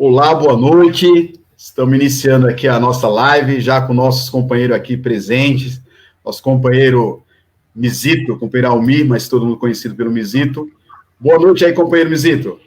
Olá, boa noite. Estamos iniciando aqui a nossa live, já com nossos companheiros aqui presentes. Nosso companheiro Mizito, companheiro Almir, mas todo mundo conhecido pelo Mizito. Boa noite aí, companheiro Mizito.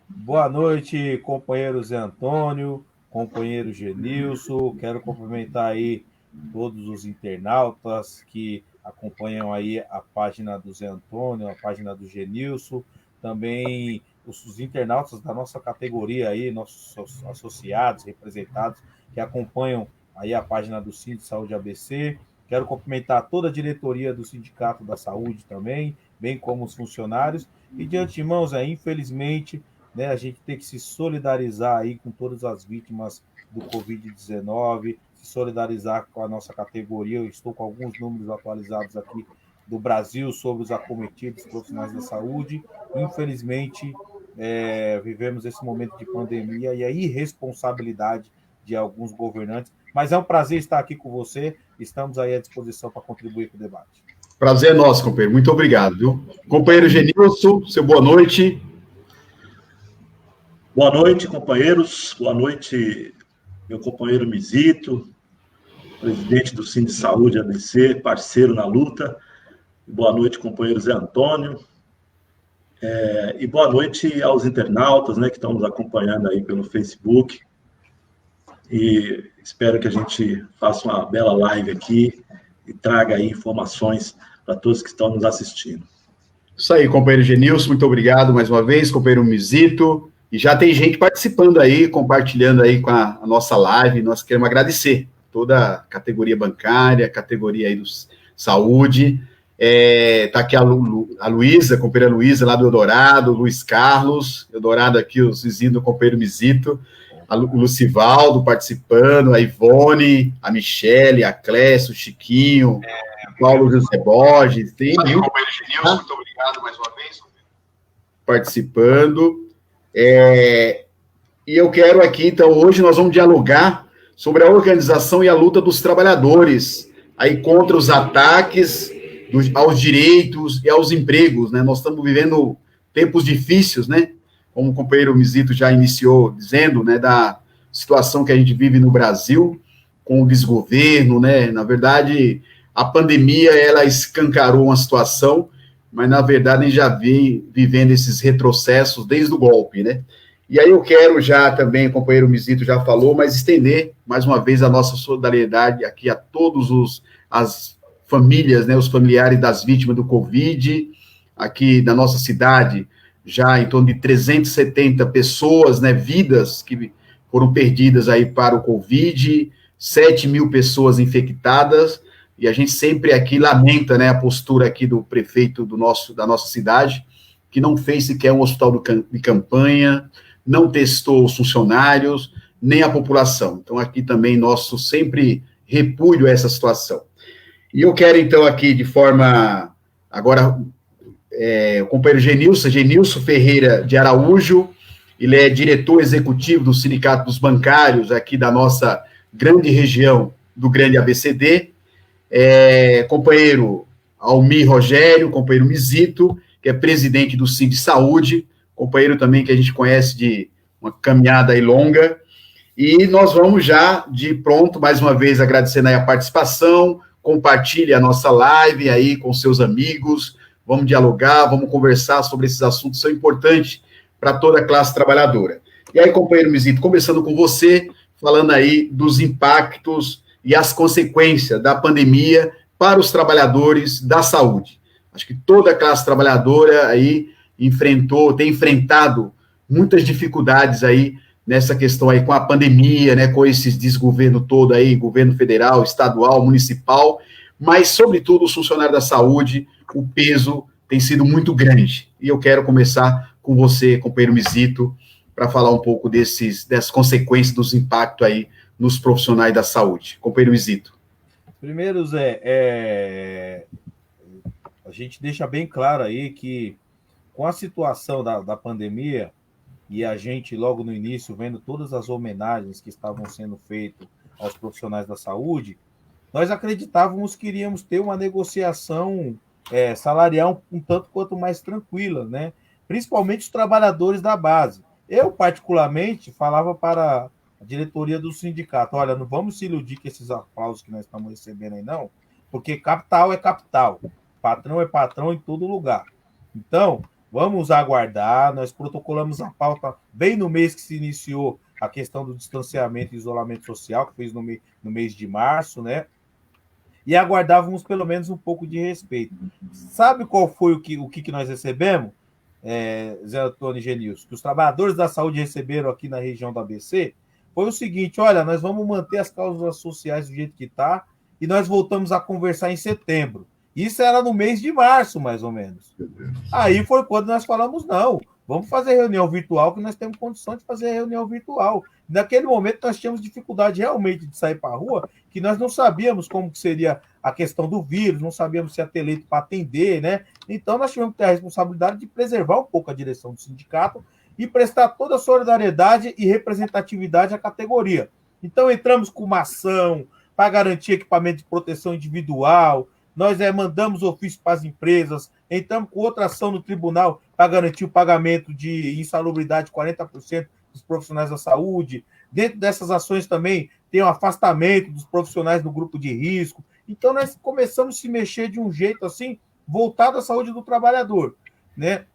Boa noite, companheiro Zé Antônio, companheiro Genilson. Quero cumprimentar aí todos os internautas que acompanham aí a página do Zé Antônio, a página do Genilson, também os internautas da nossa categoria aí, nossos associados, representados, que acompanham aí a página do Sindicato de Saúde ABC. Quero cumprimentar toda a diretoria do Sindicato da Saúde também, bem como os funcionários. E de antemão, Zé, infelizmente, né, a gente tem que se solidarizar aí com todas as vítimas do Covid-19, se solidarizar com a nossa categoria. Eu estou com alguns números atualizados aqui do Brasil sobre os acometidos profissionais da saúde. Infelizmente, vivemos esse momento de pandemia e a irresponsabilidade de alguns governantes. Mas é um prazer estar aqui com você. Estamos aí à disposição para contribuir com o debate. Prazer é nosso, companheiro. Muito obrigado, viu? Companheiro Genilson, seu boa noite. Boa noite, companheiros. Boa noite, meu companheiro Mizito, presidente do Sindicato de Saúde ABC, parceiro na luta. Boa noite, companheiro Zé Antônio. E boa noite aos internautas, né, que estão nos acompanhando aí pelo Facebook. E espero que a gente faça uma bela live aqui e traga aí informações para todos que estão nos assistindo. Isso aí, companheiro Genilson, muito obrigado mais uma vez, companheiro Mizito. E já tem gente participando aí, compartilhando aí com a nossa live. Nós queremos agradecer toda a categoria bancária, a categoria aí dos saúde. Tá aqui a Luísa, a companheira Luísa, lá do Eldorado, Luiz Carlos, Eldorado aqui, os vizinhos do companheiro Mizito, o Lucivaldo participando, a Ivone, a Michele, a Clécio, o Chiquinho, o Paulo José Borges, tem mil. Companheiro Genilson, muito obrigado mais uma vez. Participando. E eu quero aqui, então, hoje nós vamos dialogar sobre a organização e a luta dos trabalhadores, aí contra os ataques aos direitos e aos empregos, né? Nós estamos vivendo tempos difíceis, né? Como o companheiro Mizito já iniciou dizendo, né, da situação que a gente vive no Brasil, com o desgoverno, né? Na verdade, a pandemia, ela escancarou uma situação, mas, na verdade, a gente já vem vivendo esses retrocessos desde o golpe, né? E aí eu quero já também, o companheiro Mizito já falou, mas estender, mais uma vez, a nossa solidariedade aqui a todos as famílias, né, os familiares das vítimas do Covid, aqui da nossa cidade, já em torno de 370 pessoas, né, vidas que foram perdidas aí para o Covid, 7 mil pessoas infectadas, e a gente sempre aqui lamenta, né, a postura aqui do prefeito da nossa cidade, que não fez sequer um hospital de campanha, não testou os funcionários, nem a população. Então, aqui também nosso sempre repúdio a essa situação. E eu quero, então, aqui de forma, agora, o companheiro Genilson Ferreira de Araújo, ele é diretor executivo do Sindicato dos Bancários, aqui da nossa grande região do Grande ABCD, companheiro Almir Rogério, companheiro Mizito, que é presidente do Sindicato de Saúde, companheiro também que a gente conhece de uma caminhada aí longa, e nós vamos já, de pronto, mais uma vez, agradecendo aí a participação, compartilhe a nossa live aí com seus amigos, vamos dialogar, vamos conversar sobre esses assuntos que são importantes para toda a classe trabalhadora. E aí, companheiro Mizito, começando com você, falando aí dos impactos e as consequências da pandemia para os trabalhadores da saúde. Acho que toda a classe trabalhadora aí tem enfrentado muitas dificuldades aí nessa questão aí com a pandemia, né, com esse desgoverno todo aí, governo federal, estadual, municipal, mas, sobretudo, os funcionários da saúde, o peso tem sido muito grande. E eu quero começar com você, companheiro Mizito, para falar um pouco dessas consequências, dos impactos aí nos profissionais da saúde. Companheiro Mizito. Primeiro, Zé, a gente deixa bem claro aí que, com a situação da pandemia, e a gente, logo no início, vendo todas as homenagens que estavam sendo feitas aos profissionais da saúde, nós acreditávamos que iríamos ter uma negociação salarial um tanto quanto mais tranquila, né? Principalmente os trabalhadores da base. Eu, particularmente, falava para a diretoria do sindicato, olha, não vamos se iludir com esses aplausos que nós estamos recebendo aí, não, porque capital é capital, patrão é patrão em todo lugar. Então, vamos aguardar, nós protocolamos a pauta bem no mês que se iniciou a questão do distanciamento e isolamento social, que fez no mês de março, né? E aguardávamos pelo menos um pouco de respeito. Sabe qual foi o que nós recebemos, Zé Antônio e Genilson? Que os trabalhadores da saúde receberam aqui na região do ABC foi o seguinte: olha, nós vamos manter as cláusulas sociais do jeito que está e nós voltamos a conversar em setembro. Isso era no mês de março, mais ou menos. Aí foi quando nós falamos, não, vamos fazer reunião virtual, que nós temos condição de fazer reunião virtual. Naquele momento, nós tínhamos dificuldade realmente de sair para a rua, que nós não sabíamos como que seria a questão do vírus, não sabíamos se ia ter leito para atender, né? Então, nós tivemos que ter a responsabilidade de preservar um pouco a direção do sindicato e prestar toda a solidariedade e representatividade à categoria. Então, entramos com uma ação para garantir equipamento de proteção individual, nós mandamos ofício para as empresas, entramos com outra ação no tribunal para garantir o pagamento de insalubridade de 40% dos profissionais da saúde. Dentro dessas ações também tem o afastamento dos profissionais do grupo de risco. Então, nós começamos a se mexer de um jeito assim, voltado à saúde do trabalhador, né?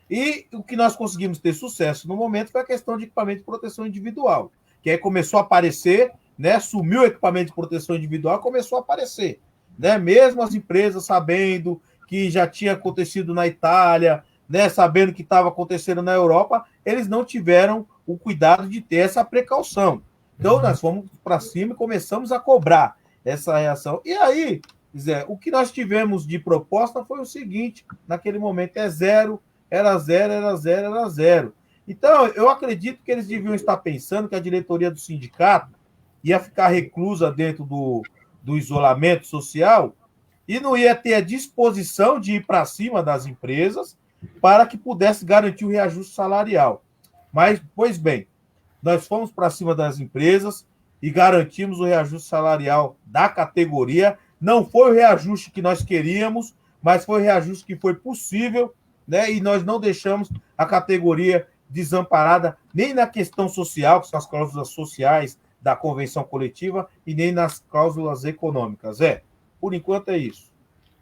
E o que nós conseguimos ter sucesso no momento foi a questão de equipamento de proteção individual, que aí começou a aparecer, né? Sumiu o equipamento de proteção individual, começou a aparecer. Né? Mesmo as empresas sabendo que já tinha acontecido na Itália, né? Sabendo que estava acontecendo na Europa, eles não tiveram o cuidado de ter essa precaução. Então, nós fomos para cima e começamos a cobrar essa reação. E aí, Zé, o que nós tivemos de proposta foi o seguinte: naquele momento era zero. Então, eu acredito que eles deviam estar pensando que a diretoria do sindicato ia ficar reclusa dentro do isolamento social e não ia ter a disposição de ir para cima das empresas para que pudesse garantir o reajuste salarial. Mas, pois bem, nós fomos para cima das empresas e garantimos o reajuste salarial da categoria. Não foi o reajuste que nós queríamos, mas foi o reajuste que foi possível, né? E nós não deixamos a categoria desamparada nem na questão social, que são as cláusulas sociais da convenção coletiva, e nem nas cláusulas econômicas. Por enquanto é isso.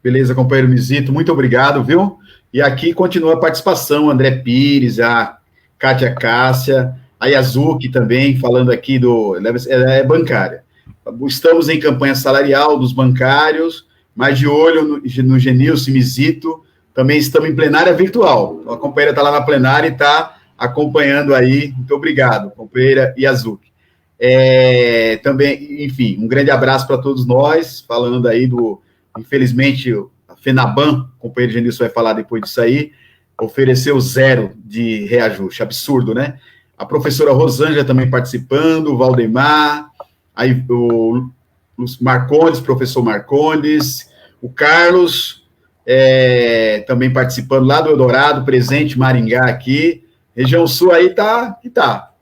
Beleza, companheiro Mizito, muito obrigado, viu? E aqui continua a participação, André Pires, a Kátia Cássia, a Yazuki também, falando aqui é bancária. Estamos em campanha salarial dos bancários, mas de olho no Genilson e Mizito, também estamos em plenária virtual. A companheira está lá na plenária e está acompanhando aí. Muito obrigado, companheira Yazuki. Também, enfim, um grande abraço para todos nós, falando aí infelizmente, a FENABAN, o companheiro Genilson vai falar depois disso aí, ofereceu 0 de reajuste, absurdo, né? A professora Rosângela também participando, o Valdemar, aí o Marcondes, professor Marcondes, o Carlos, também participando lá do Eldorado, presente, Maringá aqui, região sul aí tá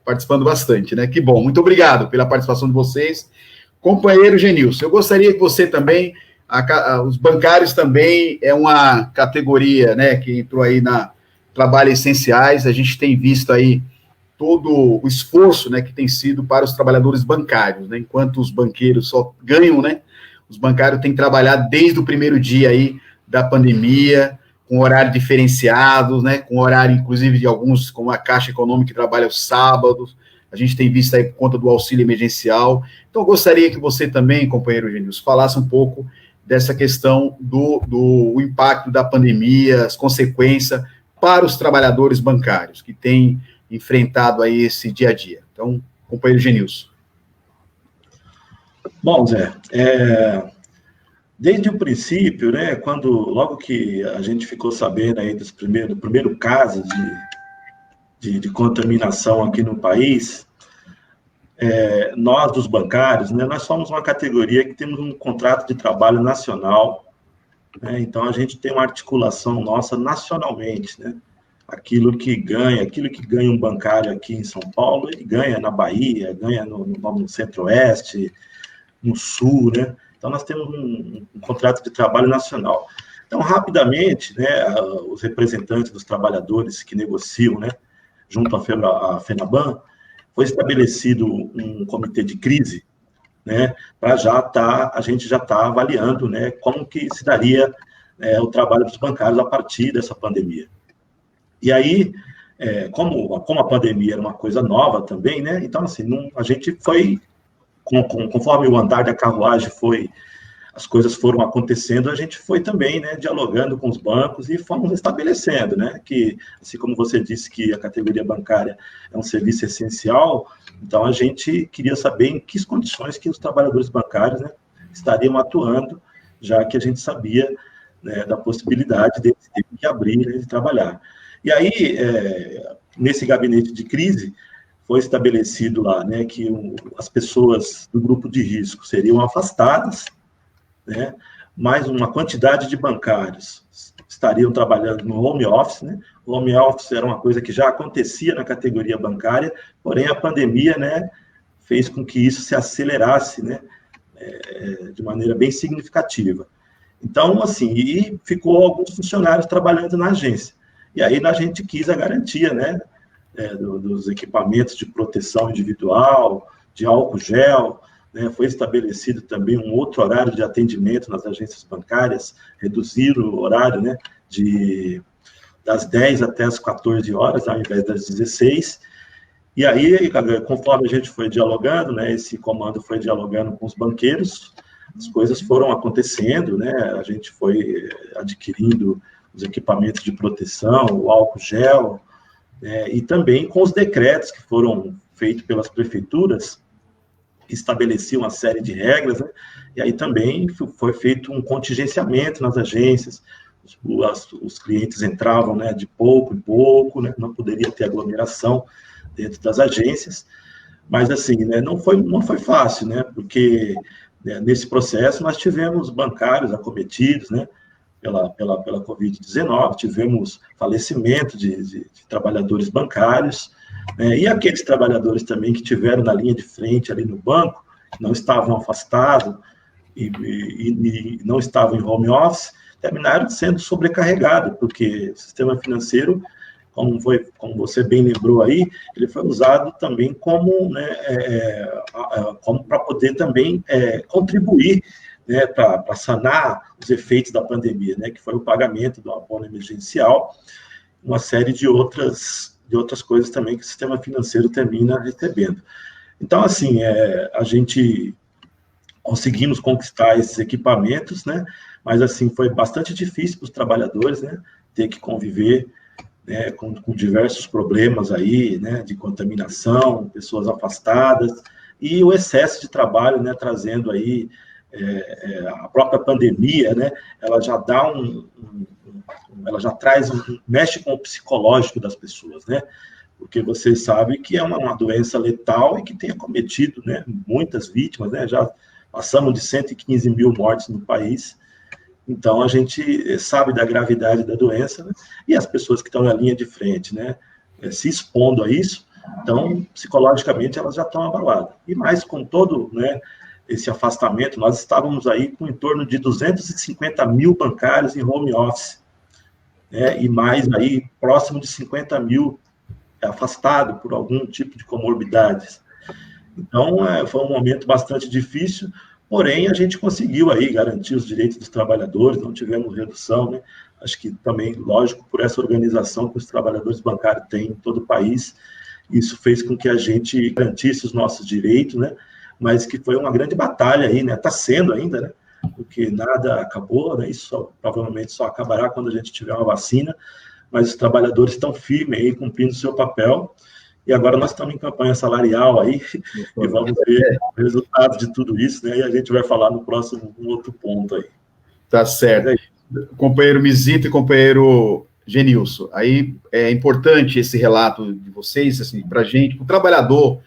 participando bastante, né? Que bom, muito obrigado pela participação de vocês. Companheiro Genilson, eu gostaria que você também, os bancários também é uma categoria, né, que entrou aí na trabalhos essenciais, a gente tem visto aí todo o esforço, né, que tem sido para os trabalhadores bancários, né, enquanto os banqueiros só ganham, né, os bancários têm trabalhado desde o primeiro dia aí da pandemia, com horário diferenciado, né, com horário, inclusive, de alguns, como a Caixa Econômica, que trabalha os sábados, a gente tem visto aí por conta do auxílio emergencial. Então, eu gostaria que você também, companheiro Genilson, falasse um pouco dessa questão do impacto da pandemia, as consequências para os trabalhadores bancários, que têm enfrentado aí esse dia a dia. Então, companheiro Genilson. Bom, Zé, desde o princípio, né, logo que a gente ficou sabendo aí do primeiro caso de contaminação aqui no país, nós dos bancários, né, nós somos uma categoria que temos um contrato de trabalho nacional, né, então a gente tem uma articulação nossa nacionalmente, né, aquilo que ganha um bancário aqui em São Paulo, ele ganha na Bahia, ganha no Centro-Oeste, no Sul, né? Então, nós temos um contrato de trabalho nacional. Então, rapidamente, né, os representantes dos trabalhadores que negociam, né, junto à FENABAN, foi estabelecido um comitê de crise, né, para a gente já está avaliando, né, como que se daria o trabalho dos bancários a partir dessa pandemia. E aí, como a pandemia era uma coisa nova também, né, então, assim, a gente foi, conforme o andar da carruagem as coisas foram acontecendo, a gente foi também, né, dialogando com os bancos e fomos estabelecendo, né, que, assim como você disse que a categoria bancária é um serviço essencial, então a gente queria saber em que condições que os trabalhadores bancários, né, estariam atuando, já que a gente sabia, né, da possibilidade de ter que abrir, né, de trabalhar. E aí, nesse gabinete de crise, foi estabelecido lá, né, que as pessoas do grupo de risco seriam afastadas, né, mais uma quantidade de bancários estariam trabalhando no home office, né? O home office era uma coisa que já acontecia na categoria bancária, porém a pandemia, né, fez com que isso se acelerasse, né, de maneira bem significativa. Então, assim, e ficou alguns funcionários trabalhando na agência. E aí a gente quis a garantia, né, dos equipamentos de proteção individual, de álcool gel, né, foi estabelecido também um outro horário de atendimento nas agências bancárias, reduzir o horário, né, das 10 até as 14 horas, ao invés das 16. E aí, conforme a gente foi dialogando, né, esse comando foi dialogando com os banqueiros, as coisas foram acontecendo, né, a gente foi adquirindo os equipamentos de proteção, o álcool gel, e também com os decretos que foram feitos pelas prefeituras, que estabelecia uma série de regras, né? E aí também foi feito um contingenciamento nas agências, os clientes entravam, né, de pouco em pouco, né, não poderia ter aglomeração dentro das agências, mas assim, né, não foi fácil, né, porque nesse processo nós tivemos bancários acometidos, né, pela Covid-19, tivemos falecimento de trabalhadores bancários, e aqueles trabalhadores também que tiveram na linha de frente ali no banco, não estavam afastados e não estavam em home office, terminaram sendo sobrecarregados, porque o sistema financeiro, como você bem lembrou aí, ele foi usado também como, né, como para poder também contribuir, né, para sanar os efeitos da pandemia, né, que foi o pagamento do abono emergencial, uma série de outras coisas também que o sistema financeiro termina recebendo. Então, assim, a gente conseguimos conquistar esses equipamentos, né, mas, assim, foi bastante difícil para os trabalhadores, né, ter que conviver, né, com diversos problemas aí, né, de contaminação, pessoas afastadas, e o excesso de trabalho, né, trazendo aí a própria pandemia, né, ela já dá ela já mexe com o psicológico das pessoas, né, porque você sabe que é uma doença letal e que tem acometido, né, muitas vítimas, né, já passamos de 115 mil mortes no país, então a gente sabe da gravidade da doença, né, e as pessoas que estão na linha de frente, né, se expondo a isso, então, psicologicamente, elas já estão abaladas, e mais com todo, né, esse afastamento, nós estávamos aí com em torno de 250 mil bancários em home office, né, e mais aí próximo de 50 mil afastados por algum tipo de comorbidades. Então, foi um momento bastante difícil, porém, a gente conseguiu aí garantir os direitos dos trabalhadores, não tivemos redução, né, acho que também, lógico, por essa organização que os trabalhadores bancários têm em todo o país, isso fez com que a gente garantisse os nossos direitos, né, mas que foi uma grande batalha aí, né? Está sendo ainda, né? Porque nada acabou, né? Isso provavelmente só acabará quando a gente tiver uma vacina, mas os trabalhadores estão firmes aí, cumprindo o seu papel, e agora nós estamos em campanha salarial aí, e vamos ver o resultado de tudo isso, né? E a gente vai falar no próximo, um outro ponto aí. Tá certo. Companheiro Mizito e companheiro Genilson, aí é importante esse relato de vocês, assim, para a gente, para o trabalhador,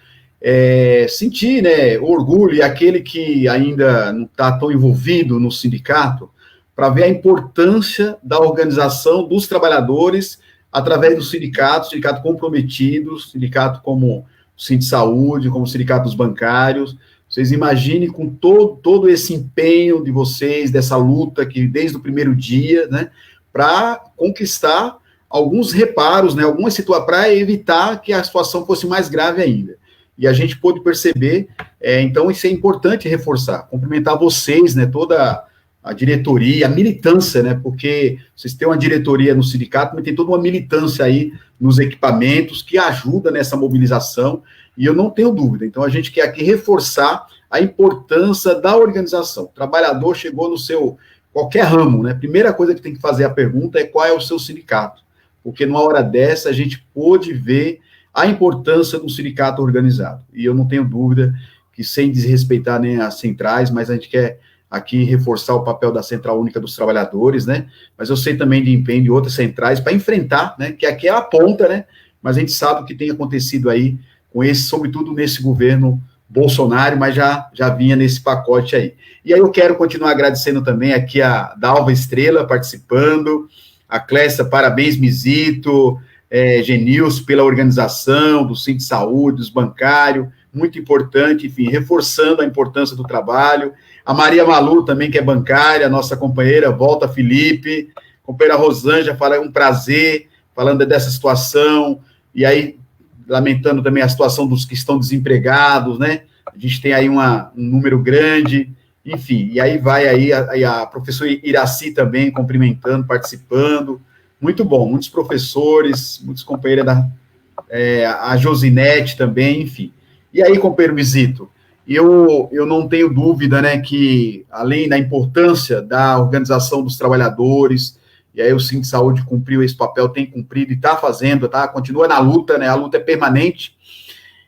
sentir, né, orgulho, e aquele que ainda não está tão envolvido no sindicato, para ver a importância da organização dos trabalhadores através do sindicato comprometido, sindicato como o Sindsaúde, como o sindicato dos bancários. Vocês imaginem com todo esse empenho de vocês, dessa luta que desde o primeiro dia, né, para conquistar alguns reparos, né, algumas situações para evitar que a situação fosse mais grave ainda. E a gente pôde perceber, então isso é importante reforçar, cumprimentar vocês, né, toda a diretoria, a militância, né, porque vocês têm uma diretoria no sindicato, mas tem toda uma militância aí nos equipamentos que ajuda nessa mobilização, e eu não tenho dúvida. Então a gente quer aqui reforçar a importância da organização. O trabalhador chegou no seu qualquer ramo, né? Primeira coisa que tem que fazer a pergunta é qual é o seu sindicato, porque numa hora dessa a gente pôde ver a importância do sindicato organizado. E eu não tenho dúvida que, sem desrespeitar nem as centrais, mas a gente quer aqui reforçar o papel da Central Única dos Trabalhadores, né? Mas eu sei também de empenho de outras centrais para enfrentar, né? Que aqui é a ponta, né? Mas a gente sabe o que tem acontecido aí com esse, sobretudo nesse governo Bolsonaro, mas já vinha nesse pacote aí. E aí eu quero continuar agradecendo também aqui a Dalva Estrela participando, a Clécia, parabéns, Mizito, Genilson, pela organização, do Cinti Saúde, dos bancários, muito importante, enfim, reforçando a importância do trabalho. A Maria Malu também, que é bancária, nossa companheira, Volta Felipe, companheira Rosângela, fala, um prazer, falando dessa situação, e aí, lamentando também a situação dos que estão desempregados, né? A gente tem aí um número grande, enfim, e aí vai aí a professora Iraci também cumprimentando, participando, muito bom, muitos professores, muitos companheiros a Josinete também, enfim. E aí, companheiro Mizito, eu não tenho dúvida, né, que além da importância da organização dos trabalhadores, e aí o Cinti Saúde cumpriu esse papel, tem cumprido e está fazendo, tá? Continua na luta, né? A luta é permanente.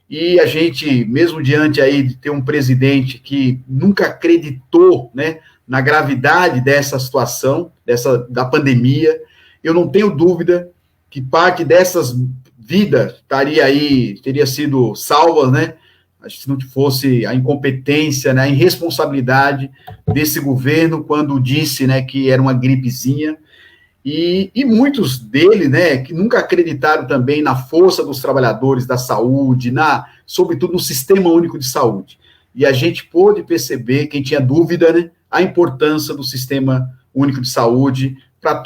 E a gente, mesmo diante aí de ter um presidente que nunca acreditou, né, na gravidade dessa situação, da pandemia, eu não tenho dúvida que parte dessas vidas teria sido salvas, né? Se não fosse a incompetência, né, a irresponsabilidade desse governo quando disse, né, que era uma gripezinha. E muitos deles, né, que nunca acreditaram também na força dos trabalhadores da saúde, sobretudo no Sistema Único de Saúde. E a gente pôde perceber, quem tinha dúvida, né, a importância do Sistema Único de Saúde para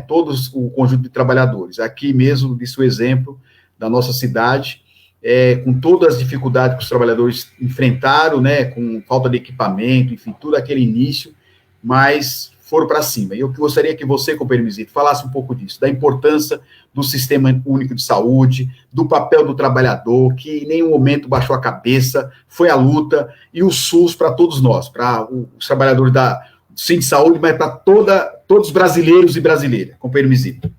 todos o conjunto de trabalhadores. Aqui mesmo, disse o exemplo da nossa cidade, com todas as dificuldades que os trabalhadores enfrentaram, né, com falta de equipamento, enfim, tudo aquele início, mas foram para cima. E eu gostaria que você, companheiro Mizito, falasse um pouco disso, da importância do Sistema Único de Saúde, do papel do trabalhador, que em nenhum momento baixou a cabeça, foi a luta, e o SUS para todos nós, para os trabalhadores do Cinti Saúde, mas para todos os brasileiros e brasileiras. Companheiro Mizito.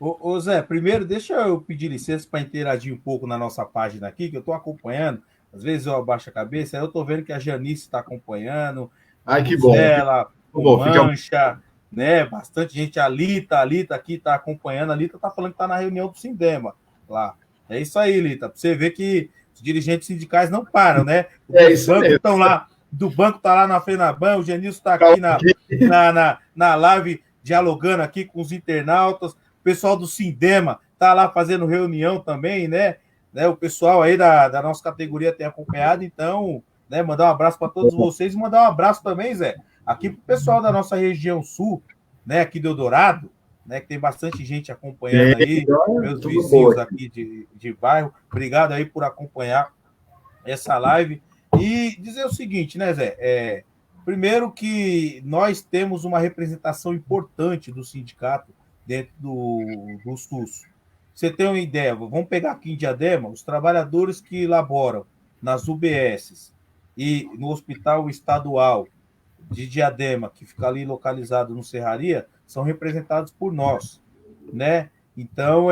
Ô Zé, primeiro deixa eu pedir licença para interagir um pouco na nossa página aqui, que eu estou acompanhando, às vezes eu abaixo a cabeça, aí eu estou vendo que a Janice está acompanhando, Ai, que bom. Ela, o Mancha, né? Bastante gente. A Lita aqui está acompanhando. A Lita está falando que está na reunião do Sindema lá. É isso aí, Lita. Para você ver que os dirigentes sindicais não param, né? Os bancos estão lá. Do banco está lá na FENABAN, o Genilson está aqui na live dialogando aqui com os internautas. O pessoal do Sindema está lá fazendo reunião também, né? O pessoal aí da nossa categoria tem acompanhado, então, né, mandar um abraço para todos vocês e mandar um abraço também, Zé, aqui para o pessoal da nossa região sul, né, aqui do Eldorado, né, que tem bastante gente acompanhando aí, meus vizinhos aqui de bairro. Obrigado aí por acompanhar essa live. E dizer o seguinte, né, Zé? Primeiro que nós temos uma representação importante do sindicato dentro do SUS. Você tem uma ideia, vamos pegar aqui em Diadema, os trabalhadores que laboram nas UBSs e no Hospital Estadual de Diadema, que fica ali localizado no Serraria, são representados por nós, né? Então,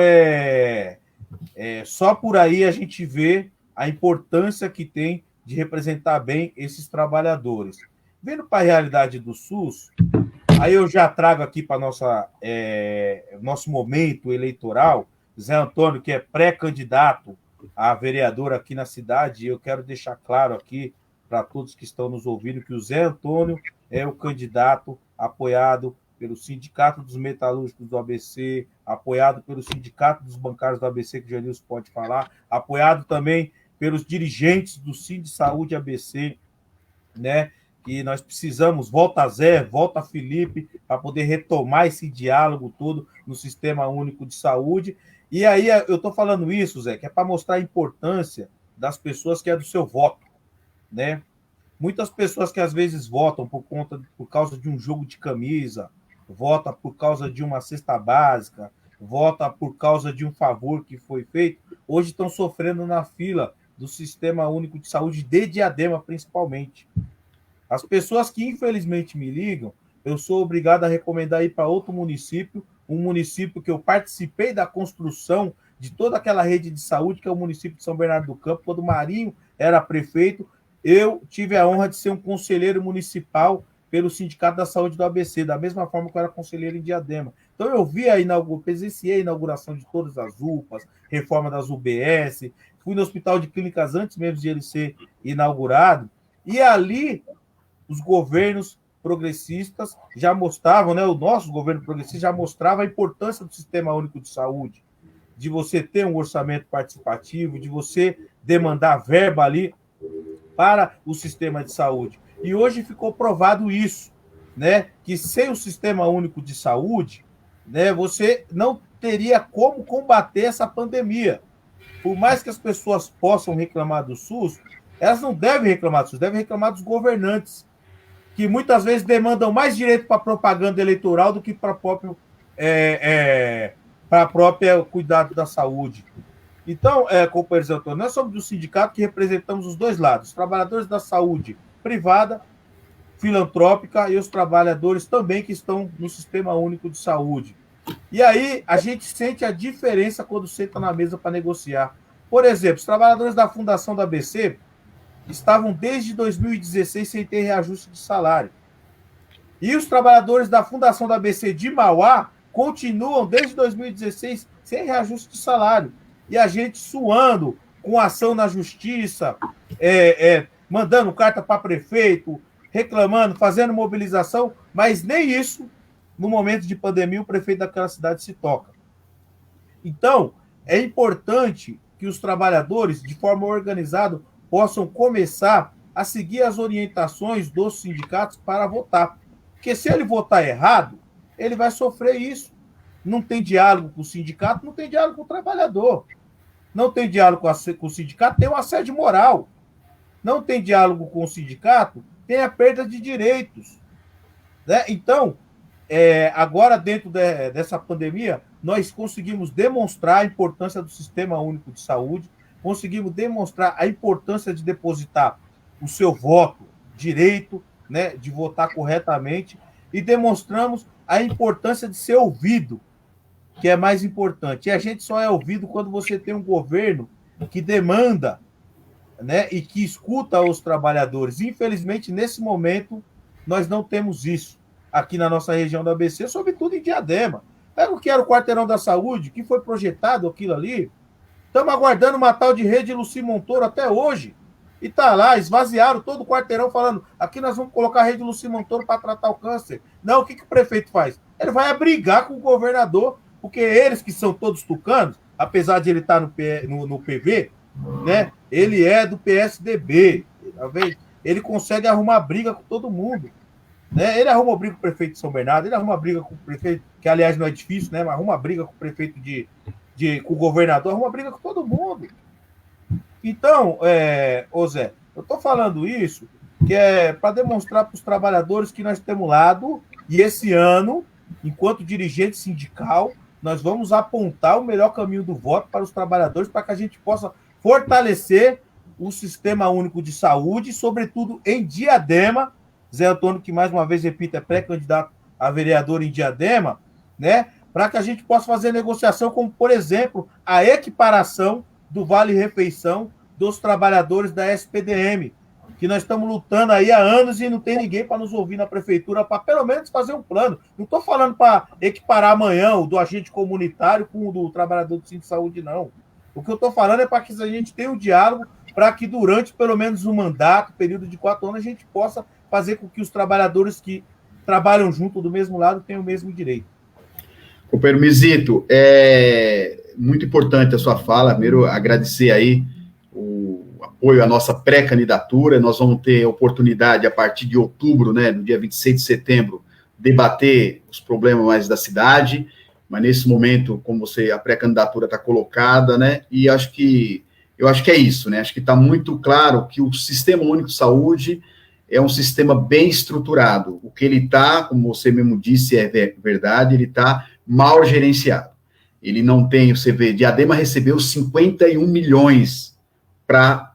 só por aí a gente vê a importância que tem de representar bem esses trabalhadores. Vendo para a realidade do SUS, aí eu já trago aqui para nosso momento eleitoral, Zé Antônio, que é pré-candidato a vereador aqui na cidade, e eu quero deixar claro aqui para todos que estão nos ouvindo que o Zé Antônio é o candidato apoiado pelo Sindicato dos Metalúrgicos do ABC, apoiado pelo Sindicato dos Bancários do ABC, que o Janilson pode falar, apoiado também pelos dirigentes do Cinti Saúde ABC, né, que nós precisamos, volta Zé, volta Felipe, para poder retomar esse diálogo todo no Sistema Único de Saúde. E aí eu estou falando isso, Zé, que é para mostrar a importância das pessoas que é do seu voto, né? Muitas pessoas que às vezes votam por causa de um jogo de camisa, vota por causa de uma cesta básica, vota por causa de um favor que foi feito, hoje estão sofrendo na fila do Sistema Único de Saúde de Diadema, principalmente. As pessoas que infelizmente me ligam, eu sou obrigado a recomendar ir para outro município, um município que eu participei da construção de toda aquela rede de saúde, que é o município de São Bernardo do Campo, quando o Marinho era prefeito. Eu tive a honra de ser um conselheiro municipal pelo Sindicato da Saúde do ABC, da mesma forma que eu era conselheiro em Diadema. Então, eu presenciei a inauguração de todas as UPAs, reforma das UBS, fui no Hospital de Clínicas antes mesmo de ele ser inaugurado, e ali os governos progressistas já mostravam, né, o nosso governo progressista já mostrava a importância do Sistema Único de Saúde, de você ter um orçamento participativo, de você demandar verba ali para o sistema de saúde. E hoje ficou provado isso, né, que sem o Sistema Único de Saúde, né, você não teria como combater essa pandemia. Por mais que as pessoas possam reclamar do SUS, elas não devem reclamar do SUS, devem reclamar dos governantes, que muitas vezes demandam mais direito para a propaganda eleitoral do que para a própria cuidado da saúde. Então, companheiros Antônio, nós somos do sindicato que representamos os dois lados, os trabalhadores da saúde privada, filantrópica, e os trabalhadores também que estão no Sistema Único de Saúde. E aí, a gente sente a diferença quando senta na mesa para negociar. Por exemplo, os trabalhadores da Fundação da ABC estavam desde 2016 sem ter reajuste de salário. E os trabalhadores da Fundação da ABC de Mauá continuam desde 2016 sem reajuste de salário. E a gente suando, com ação na justiça, mandando carta para prefeito, reclamando, fazendo mobilização, mas nem isso, no momento de pandemia, o prefeito daquela cidade se toca. Então, é importante que os trabalhadores, de forma organizada, possam começar a seguir as orientações dos sindicatos para votar. Porque se ele votar errado, ele vai sofrer isso. Não tem diálogo com o sindicato, não tem diálogo com o trabalhador. Não tem diálogo com o sindicato, tem um assédio moral. Não tem diálogo com o sindicato, tem a perda de direitos. Né? Então, agora, dentro dessa pandemia, nós conseguimos demonstrar a importância do Sistema Único de Saúde, conseguimos demonstrar a importância de depositar o seu voto, direito, né, de votar corretamente, e demonstramos a importância de ser ouvido, que é mais importante. E a gente só é ouvido quando você tem um governo que demanda, né, e que escuta os trabalhadores. Infelizmente, nesse momento, nós não temos isso aqui na nossa região da ABC, sobretudo em Diadema. Pega o que era o Quarteirão da Saúde, que foi projetado aquilo ali. Estamos aguardando uma tal de rede Luci Montoro até hoje. E está lá, esvaziaram todo o quarteirão falando, aqui nós vamos colocar a rede Luci Montoro para tratar o câncer. Não, o que o prefeito faz? Ele vai brigar com o governador, porque eles que são todos tucanos, apesar de ele estar no PV, né, ele é do PSDB. Ele consegue arrumar briga com todo mundo. Né? Ele arruma briga com o prefeito de São Bernardo, ele arruma briga com o prefeito, que aliás não é difícil, né? Mas arruma briga com o prefeito com o governador, arruma briga com todo mundo. Então, Zé, eu estou falando isso que é para demonstrar para os trabalhadores que nós temos lado, e esse ano, enquanto dirigente sindical, nós vamos apontar o melhor caminho do voto para os trabalhadores, para que a gente possa fortalecer o Sistema Único de Saúde, sobretudo em Diadema. Zé Antônio, que mais uma vez, repito, é pré-candidato a vereador em Diadema, né? Para que a gente possa fazer negociação, como, por exemplo, a equiparação do Vale-Refeição dos trabalhadores da SPDM, que nós estamos lutando aí há anos e não tem ninguém para nos ouvir na prefeitura, para pelo menos fazer um plano. Não estou falando para equiparar amanhã o do agente comunitário com o do trabalhador do Centro de Saúde, não. O que eu estou falando é para que a gente tenha um diálogo, para que durante pelo menos um mandato, período de 4 anos, a gente possa fazer com que os trabalhadores que trabalham junto do mesmo lado tenham o mesmo direito. Companheiro Mizito, é muito importante a sua fala. Primeiro, agradecer aí o apoio à nossa pré-candidatura. Nós vamos ter a oportunidade, a partir de outubro, né, no dia 26 de setembro, debater os problemas mais da cidade, mas nesse momento, como a pré-candidatura está colocada, né, e eu acho que é isso, né, acho que está muito claro que o Sistema Único de Saúde é um sistema bem estruturado. O que ele está, como você mesmo disse, é verdade, ele está mal gerenciado. Ele não tem, você vê, Diadema recebeu 51 milhões para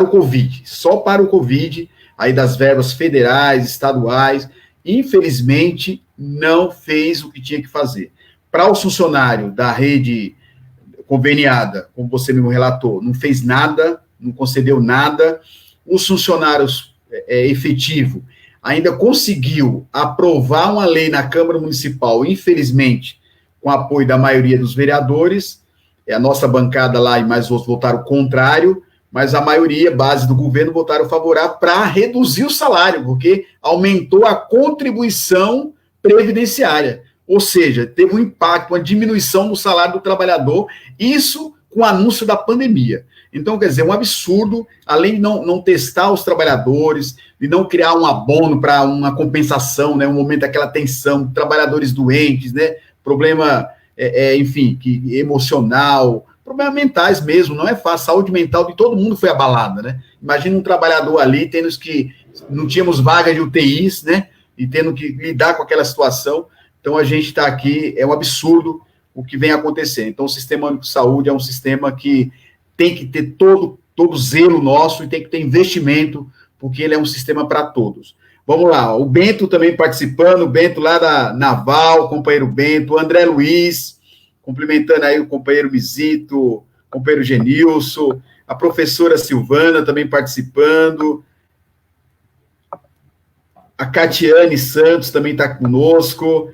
o Covid, só para o Covid, aí das verbas federais, estaduais, infelizmente, não fez o que tinha que fazer. Para o funcionário da rede conveniada, como você mesmo relatou, não fez nada, não concedeu nada. Os funcionários efetivo ainda conseguiu aprovar uma lei na Câmara Municipal, infelizmente, com apoio da maioria dos vereadores. A nossa bancada lá e mais outros votaram contrário, mas a maioria, base do governo, votaram favorável para reduzir o salário, porque aumentou a contribuição previdenciária. Ou seja, teve um impacto, uma diminuição no salário do trabalhador, isso com o anúncio da pandemia. Então, quer dizer, um absurdo, além de não testar os trabalhadores, de não criar um abono para uma compensação, né, um momento daquela tensão, trabalhadores doentes, né, problema, enfim, emocional, problemas mentais mesmo, não é fácil, saúde mental de todo mundo foi abalada, né? Imagina um trabalhador ali, não tínhamos vaga de UTIs, né, e tendo que lidar com aquela situação. Então, a gente está aqui, é um absurdo o que vem acontecendo. Então, o Sistema Único de Saúde é um sistema que tem que ter todo zelo nosso e tem que ter investimento, porque ele é um sistema para todos. Vamos lá, o Bento também participando, o Bento lá da Naval, o companheiro Bento, o André Luiz, cumprimentando aí o companheiro Mizito, o companheiro Genilson, a professora Silvana também participando, a Catiane Santos também está conosco,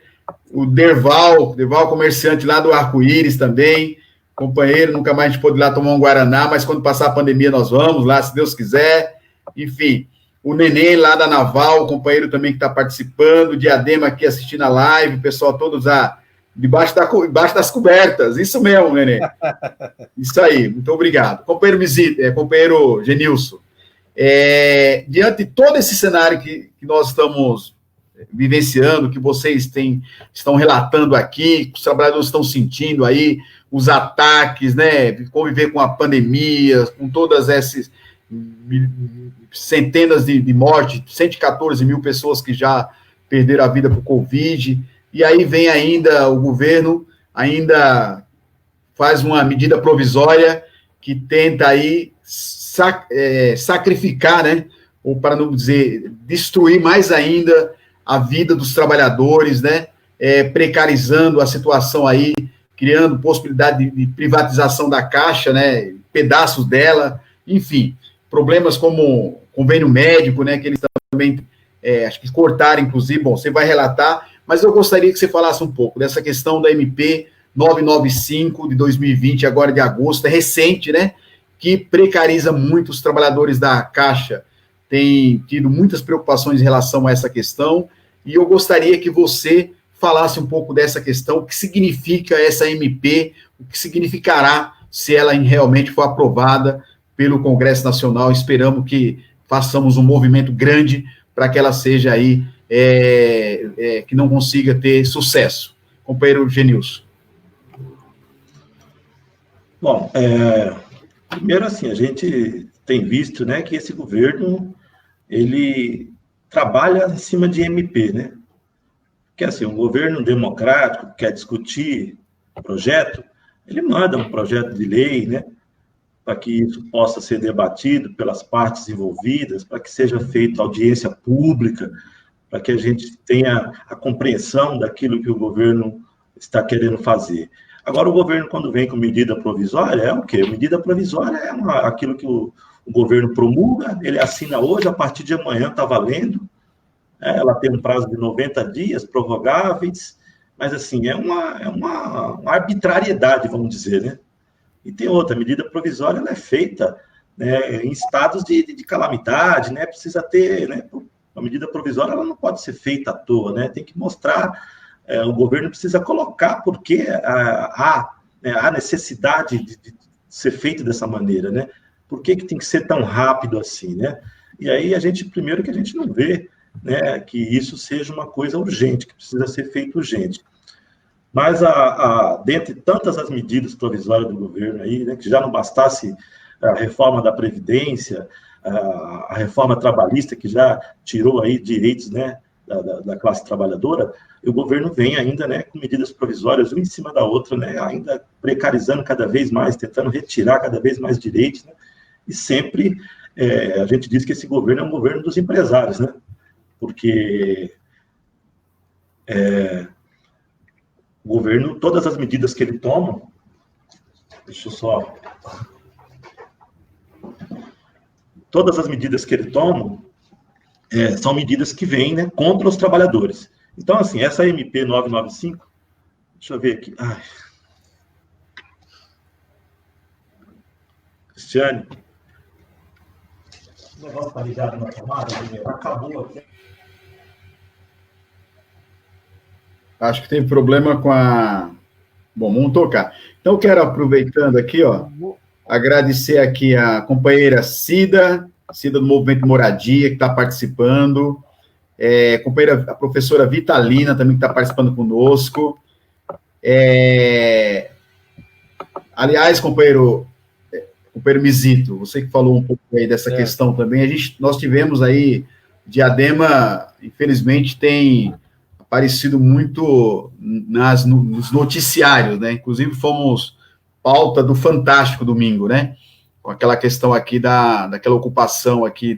o Derval comerciante lá do Arco-Íris também, companheiro, nunca mais a gente pôde ir lá tomar um Guaraná, mas quando passar a pandemia nós vamos lá, se Deus quiser. Enfim, o Neném lá da Naval, o companheiro também que está participando, o Diadema aqui assistindo a live, o pessoal todos debaixo das cobertas, isso mesmo, Neném. Isso aí, muito obrigado. Companheiro Mizito, companheiro Genilson, diante de todo esse cenário que nós estamos vivenciando, que vocês estão relatando aqui, que os trabalhadores estão sentindo aí, os ataques, né, conviver com a pandemia, com todas essas centenas de mortes, 114 mil pessoas que já perderam a vida por Covid, e aí vem ainda o governo, ainda faz uma medida provisória que tenta aí sacrificar, né, ou para não dizer, destruir mais ainda a vida dos trabalhadores, né, precarizando a situação aí, criando possibilidade de privatização da Caixa, né, pedaços dela, enfim, problemas como convênio médico, né, que eles também, acho que cortaram, inclusive, bom, você vai relatar, mas eu gostaria que você falasse um pouco dessa questão da MP 995 de 2020, agora de agosto, é recente, né, que precariza muito os trabalhadores da Caixa, tem tido muitas preocupações em relação a essa questão, e eu gostaria que você falasse um pouco dessa questão, o que significa essa MP, o que significará se ela realmente for aprovada pelo Congresso Nacional. Esperamos que façamos um movimento grande para que ela seja aí, que não consiga ter sucesso. Companheiro Genilson. Bom, primeiro assim, a gente tem visto, né, que esse governo, ele trabalha em cima de MP, né? Que assim, um governo democrático que quer discutir projeto, ele manda um projeto de lei, né, para que isso possa ser debatido pelas partes envolvidas, para que seja feita audiência pública, para que a gente tenha a compreensão daquilo que o governo está querendo fazer. Agora, o governo, quando vem com medida provisória, é o quê? Medida provisória é aquilo que o governo promulga, ele assina hoje, a partir de amanhã está valendo, ela tem um prazo de 90 dias, prorrogáveis, mas, assim, é uma arbitrariedade, vamos dizer, né? E tem outra, medida provisória, ela é feita, né, em estados de calamidade, né? Precisa ter, né? A medida provisória, ela não pode ser feita à toa, né? Tem que mostrar, o governo precisa colocar porque há necessidade de ser feito dessa maneira, né? por que tem que ser tão rápido assim, né? E aí, primeiro que a gente não vê, né, que isso seja uma coisa urgente, que precisa ser feito urgente. Mas, dentre tantas as medidas provisórias do governo aí, né, que já não bastasse a reforma da Previdência, a reforma trabalhista, que já tirou aí direitos, né, da classe trabalhadora, e o governo vem ainda, né, com medidas provisórias, uma em cima da outra, né, ainda precarizando cada vez mais, tentando retirar cada vez mais direitos, né, e sempre a gente diz que esse governo é um governo dos empresários, né, porque o governo, todas as medidas que ele toma, deixa eu só... Todas as medidas que ele toma são medidas que vêm, né, contra os trabalhadores. Então, assim, essa MP 995, deixa eu ver aqui. Ai. Cristiane. O negócio está ligado na tomada, acabou aqui. Acho que tem problema com a... Bom, vamos tocar. Então, quero, aproveitando aqui, ó, agradecer aqui a companheira Cida do Movimento Moradia, que está participando, a professora Vitalina, também que está participando conosco. Aliás, companheiro Mizito, você que falou um pouco aí dessa questão também, nós tivemos aí, Diadema, infelizmente, tem aparecido muito nos noticiários, né? Inclusive, fomos pauta do Fantástico domingo, né? Com aquela questão aqui daquela ocupação aqui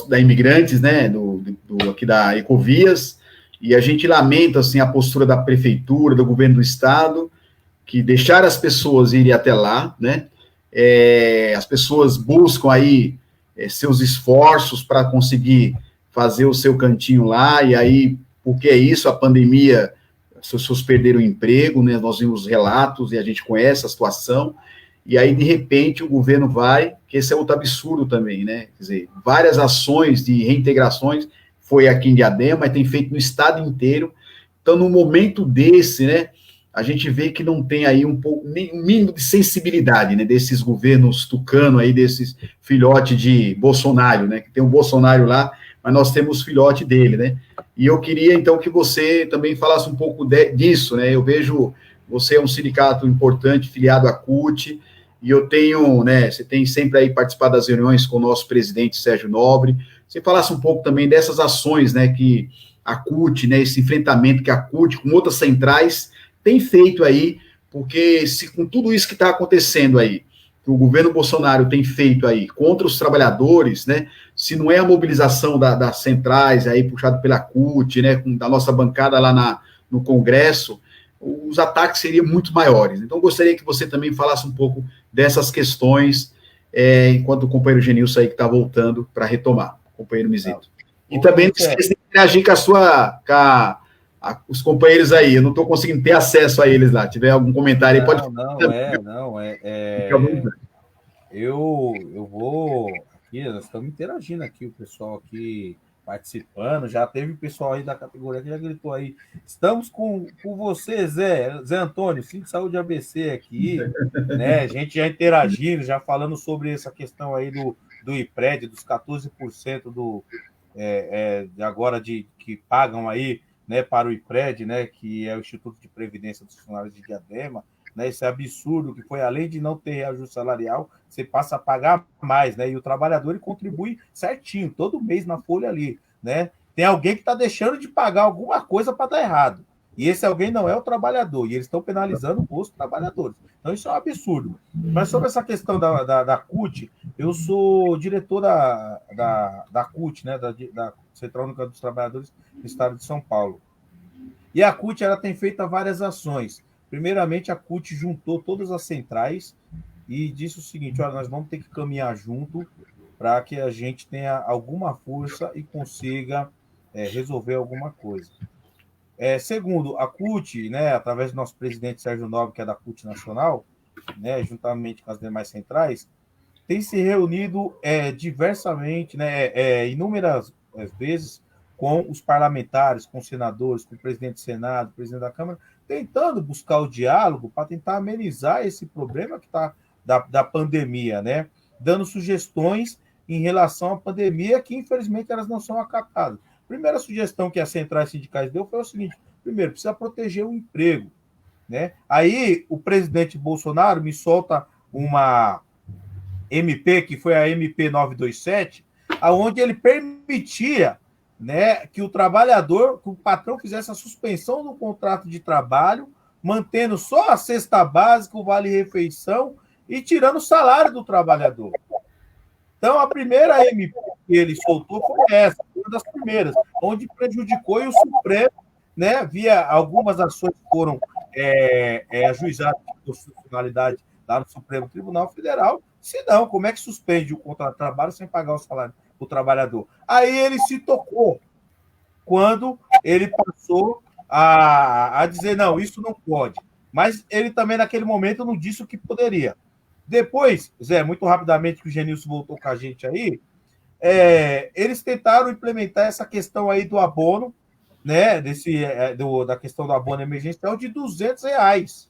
da Imigrantes, né? Aqui da Ecovias, e a gente lamenta, assim, a postura da prefeitura, do governo do estado, que deixaram as pessoas irem até lá, né? As pessoas buscam aí seus esforços para conseguir fazer o seu cantinho lá, e aí, porque é isso, a pandemia, as pessoas perderam o emprego, né? Nós vimos relatos e a gente conhece a situação, e aí, de repente, o governo vai, que esse é outro absurdo também, né? Quer dizer, várias ações de reintegrações, foi aqui em Diadema, mas tem feito no estado inteiro. Então, no momento desse, né, a gente vê que não tem aí um mínimo de sensibilidade, né, desses governos tucano aí, desses filhotes de Bolsonaro, né, que tem um Bolsonaro lá, mas nós temos filhote dele, né, e eu queria, então, que você também falasse um pouco disso, né, eu vejo, você é um sindicato importante, filiado à CUT, e eu tenho, né, você tem sempre aí participado das reuniões com o nosso presidente Sérgio Nobre, você falasse um pouco também dessas ações, né, que a CUT, né, esse enfrentamento que a CUT com outras centrais tem feito aí, porque se com tudo isso que está acontecendo aí, que o governo Bolsonaro tem feito aí contra os trabalhadores, né, se não é a mobilização das centrais aí puxado pela CUT, né, da nossa bancada lá no Congresso, os ataques seriam muito maiores. Então, gostaria que você também falasse um pouco dessas questões, enquanto o companheiro Genilson aí que está voltando para retomar, companheiro Mizito. E também não esqueça de interagir com os companheiros aí, eu não estou conseguindo ter acesso a eles lá. Se tiver algum comentário aí, pode... Eu vou aqui, nós estamos interagindo aqui, o pessoal aqui participando, já teve pessoal aí da categoria que já gritou aí, estamos com você, Zé Antônio, Cinto de Saúde ABC aqui, né, a gente já interagindo, já falando sobre essa questão aí do IPRED, dos 14% agora que pagam aí, né, para o IPRED, né, que é o Instituto de Previdência dos Funcionários de Diadema, né, esse absurdo que foi, além de não ter reajuste salarial, você passa a pagar mais, né, e o trabalhador ele contribui certinho, todo mês na folha ali, né, tem alguém que está deixando de pagar alguma coisa para dar errado, e esse alguém não é o trabalhador, e eles estão penalizando os trabalhadores, então isso é um absurdo. Mas sobre essa questão da CUT, eu sou diretor da CUT, né, da Central Única dos Trabalhadores do Estado de São Paulo. E a CUT ela tem feito várias ações. Primeiramente, a CUT juntou todas as centrais e disse o seguinte: olha, nós vamos ter que caminhar junto para que a gente tenha alguma força e consiga resolver alguma coisa. Segundo, a CUT, né, através do nosso presidente Sérgio Nobre, que é da CUT Nacional, né, juntamente com as demais centrais, tem se reunido diversamente, né, inúmeras vezes, com os parlamentares, com os senadores, com o presidente do Senado, o presidente da Câmara, tentando buscar o diálogo para tentar amenizar esse problema que está da pandemia, né? dando sugestões em relação à pandemia, que infelizmente elas não são acatadas. A primeira sugestão que as centrais sindicais deu foi o seguinte: primeiro, precisa proteger o emprego, né? Aí o presidente Bolsonaro me solta uma MP, que foi a MP 927, aonde ele permitia, né, que o trabalhador, que o patrão fizesse a suspensão do contrato de trabalho, mantendo só a cesta básica, o vale-refeição e tirando o salário do trabalhador. Então, a primeira MP que ele soltou foi essa, uma das primeiras, onde prejudicou, e o Supremo, né, via algumas ações que foram ajuizadas de constitucionalidade lá no Supremo Tribunal Federal. Se não, como é que suspende o contrato de trabalho sem pagar o salário do trabalhador? Aí ele se tocou quando ele passou a dizer, não, isso não pode. Mas ele também, naquele momento, não disse o que poderia. Depois, Zé, muito rapidamente, que o Genilson voltou com a gente aí, eles tentaram implementar essa questão aí do abono, né, da questão do abono emergencial de R$200.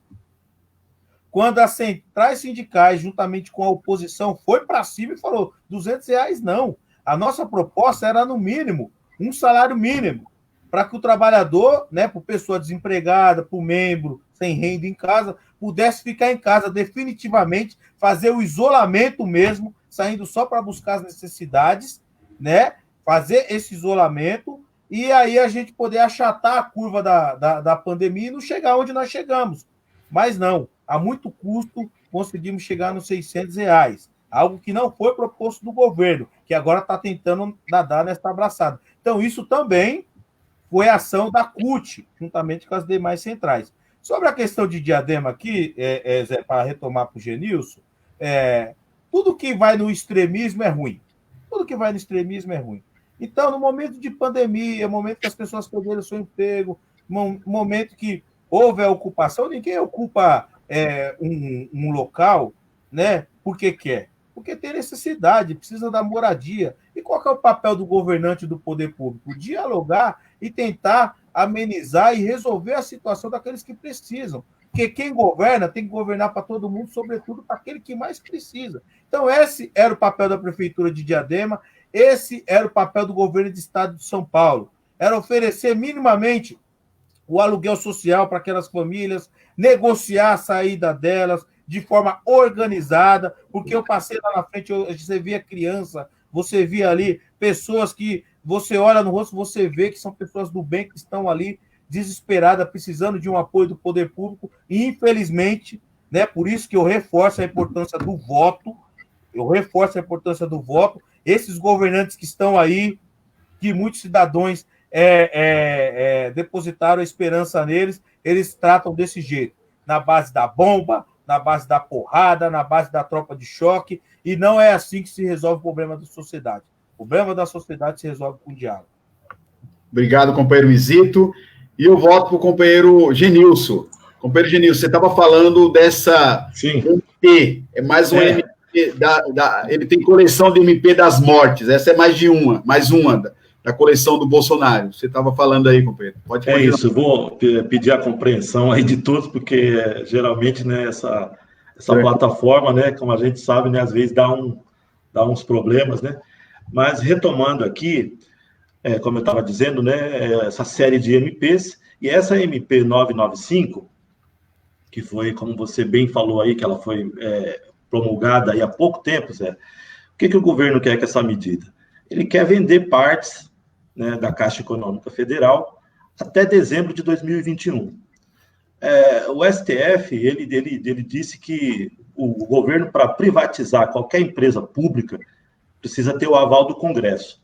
Quando as centrais sindicais, juntamente com a oposição, foi para cima e falou, R$200 não. A nossa proposta era, no mínimo, um salário mínimo, para que o trabalhador, né, para a pessoa desempregada, para o membro sem renda em casa, pudesse ficar em casa definitivamente, fazer o isolamento mesmo, saindo só para buscar as necessidades, né, fazer esse isolamento, e aí a gente poder achatar a curva da pandemia e não chegar onde nós chegamos. Mas não, a muito custo, conseguimos chegar nos R$600, algo que não foi proposto do governo, que agora está tentando nadar nessa abraçada. Então, isso também foi ação da CUT, juntamente com as demais centrais. Sobre a questão de Diadema aqui, Zé, para retomar para o Genilson, tudo que vai no extremismo é ruim. Tudo que vai no extremismo é ruim. Então, no momento de pandemia, no momento que as pessoas perderam o seu emprego, no momento que houve a ocupação, ninguém ocupa um local, né, porque quer. Porque tem necessidade, precisa da moradia. E qual que é o papel do governante do poder público? Dialogar e tentar amenizar e resolver a situação daqueles que precisam. Porque quem governa tem que governar para todo mundo, sobretudo para aquele que mais precisa. Então, esse era o papel da Prefeitura de Diadema, esse era o papel do governo do Estado de São Paulo. Era oferecer minimamente o aluguel social para aquelas famílias, negociar a saída delas de forma organizada, porque eu passei lá na frente, você via criança, você via ali pessoas que você olha no rosto, você vê que são pessoas do bem que estão ali desesperadas, precisando de um apoio do poder público, e infelizmente, né, por isso que eu reforço a importância do voto, esses governantes que estão aí, que muitos cidadãos depositaram a esperança neles, eles tratam desse jeito, na base da bomba, na base da porrada, na base da tropa de choque, e não é assim que se resolve o problema da sociedade. O problema da sociedade se resolve com diálogo. Obrigado, companheiro Mizito. E eu volto para o companheiro Genilson. Companheiro Genilson, você estava falando dessa MP, mais um MP, ele tem coleção de MP das mortes, essa é mais uma da coleção do Bolsonaro. Você estava falando aí, companheiro. Pode continuar. Isso, vou pedir a compreensão aí de todos, porque geralmente, né, essa plataforma, né, como a gente sabe, né, às vezes dá uns problemas, né? Mas retomando aqui, como eu estava dizendo, né, essa série de MPs, e essa MP 995, que foi, como você bem falou aí, que ela foi promulgada aí há pouco tempo, Zé, o que o governo quer com essa medida? Ele quer vender partes, né, da Caixa Econômica Federal até dezembro de 2021. O STF, ele disse que o governo, para privatizar qualquer empresa pública, precisa ter o aval do Congresso.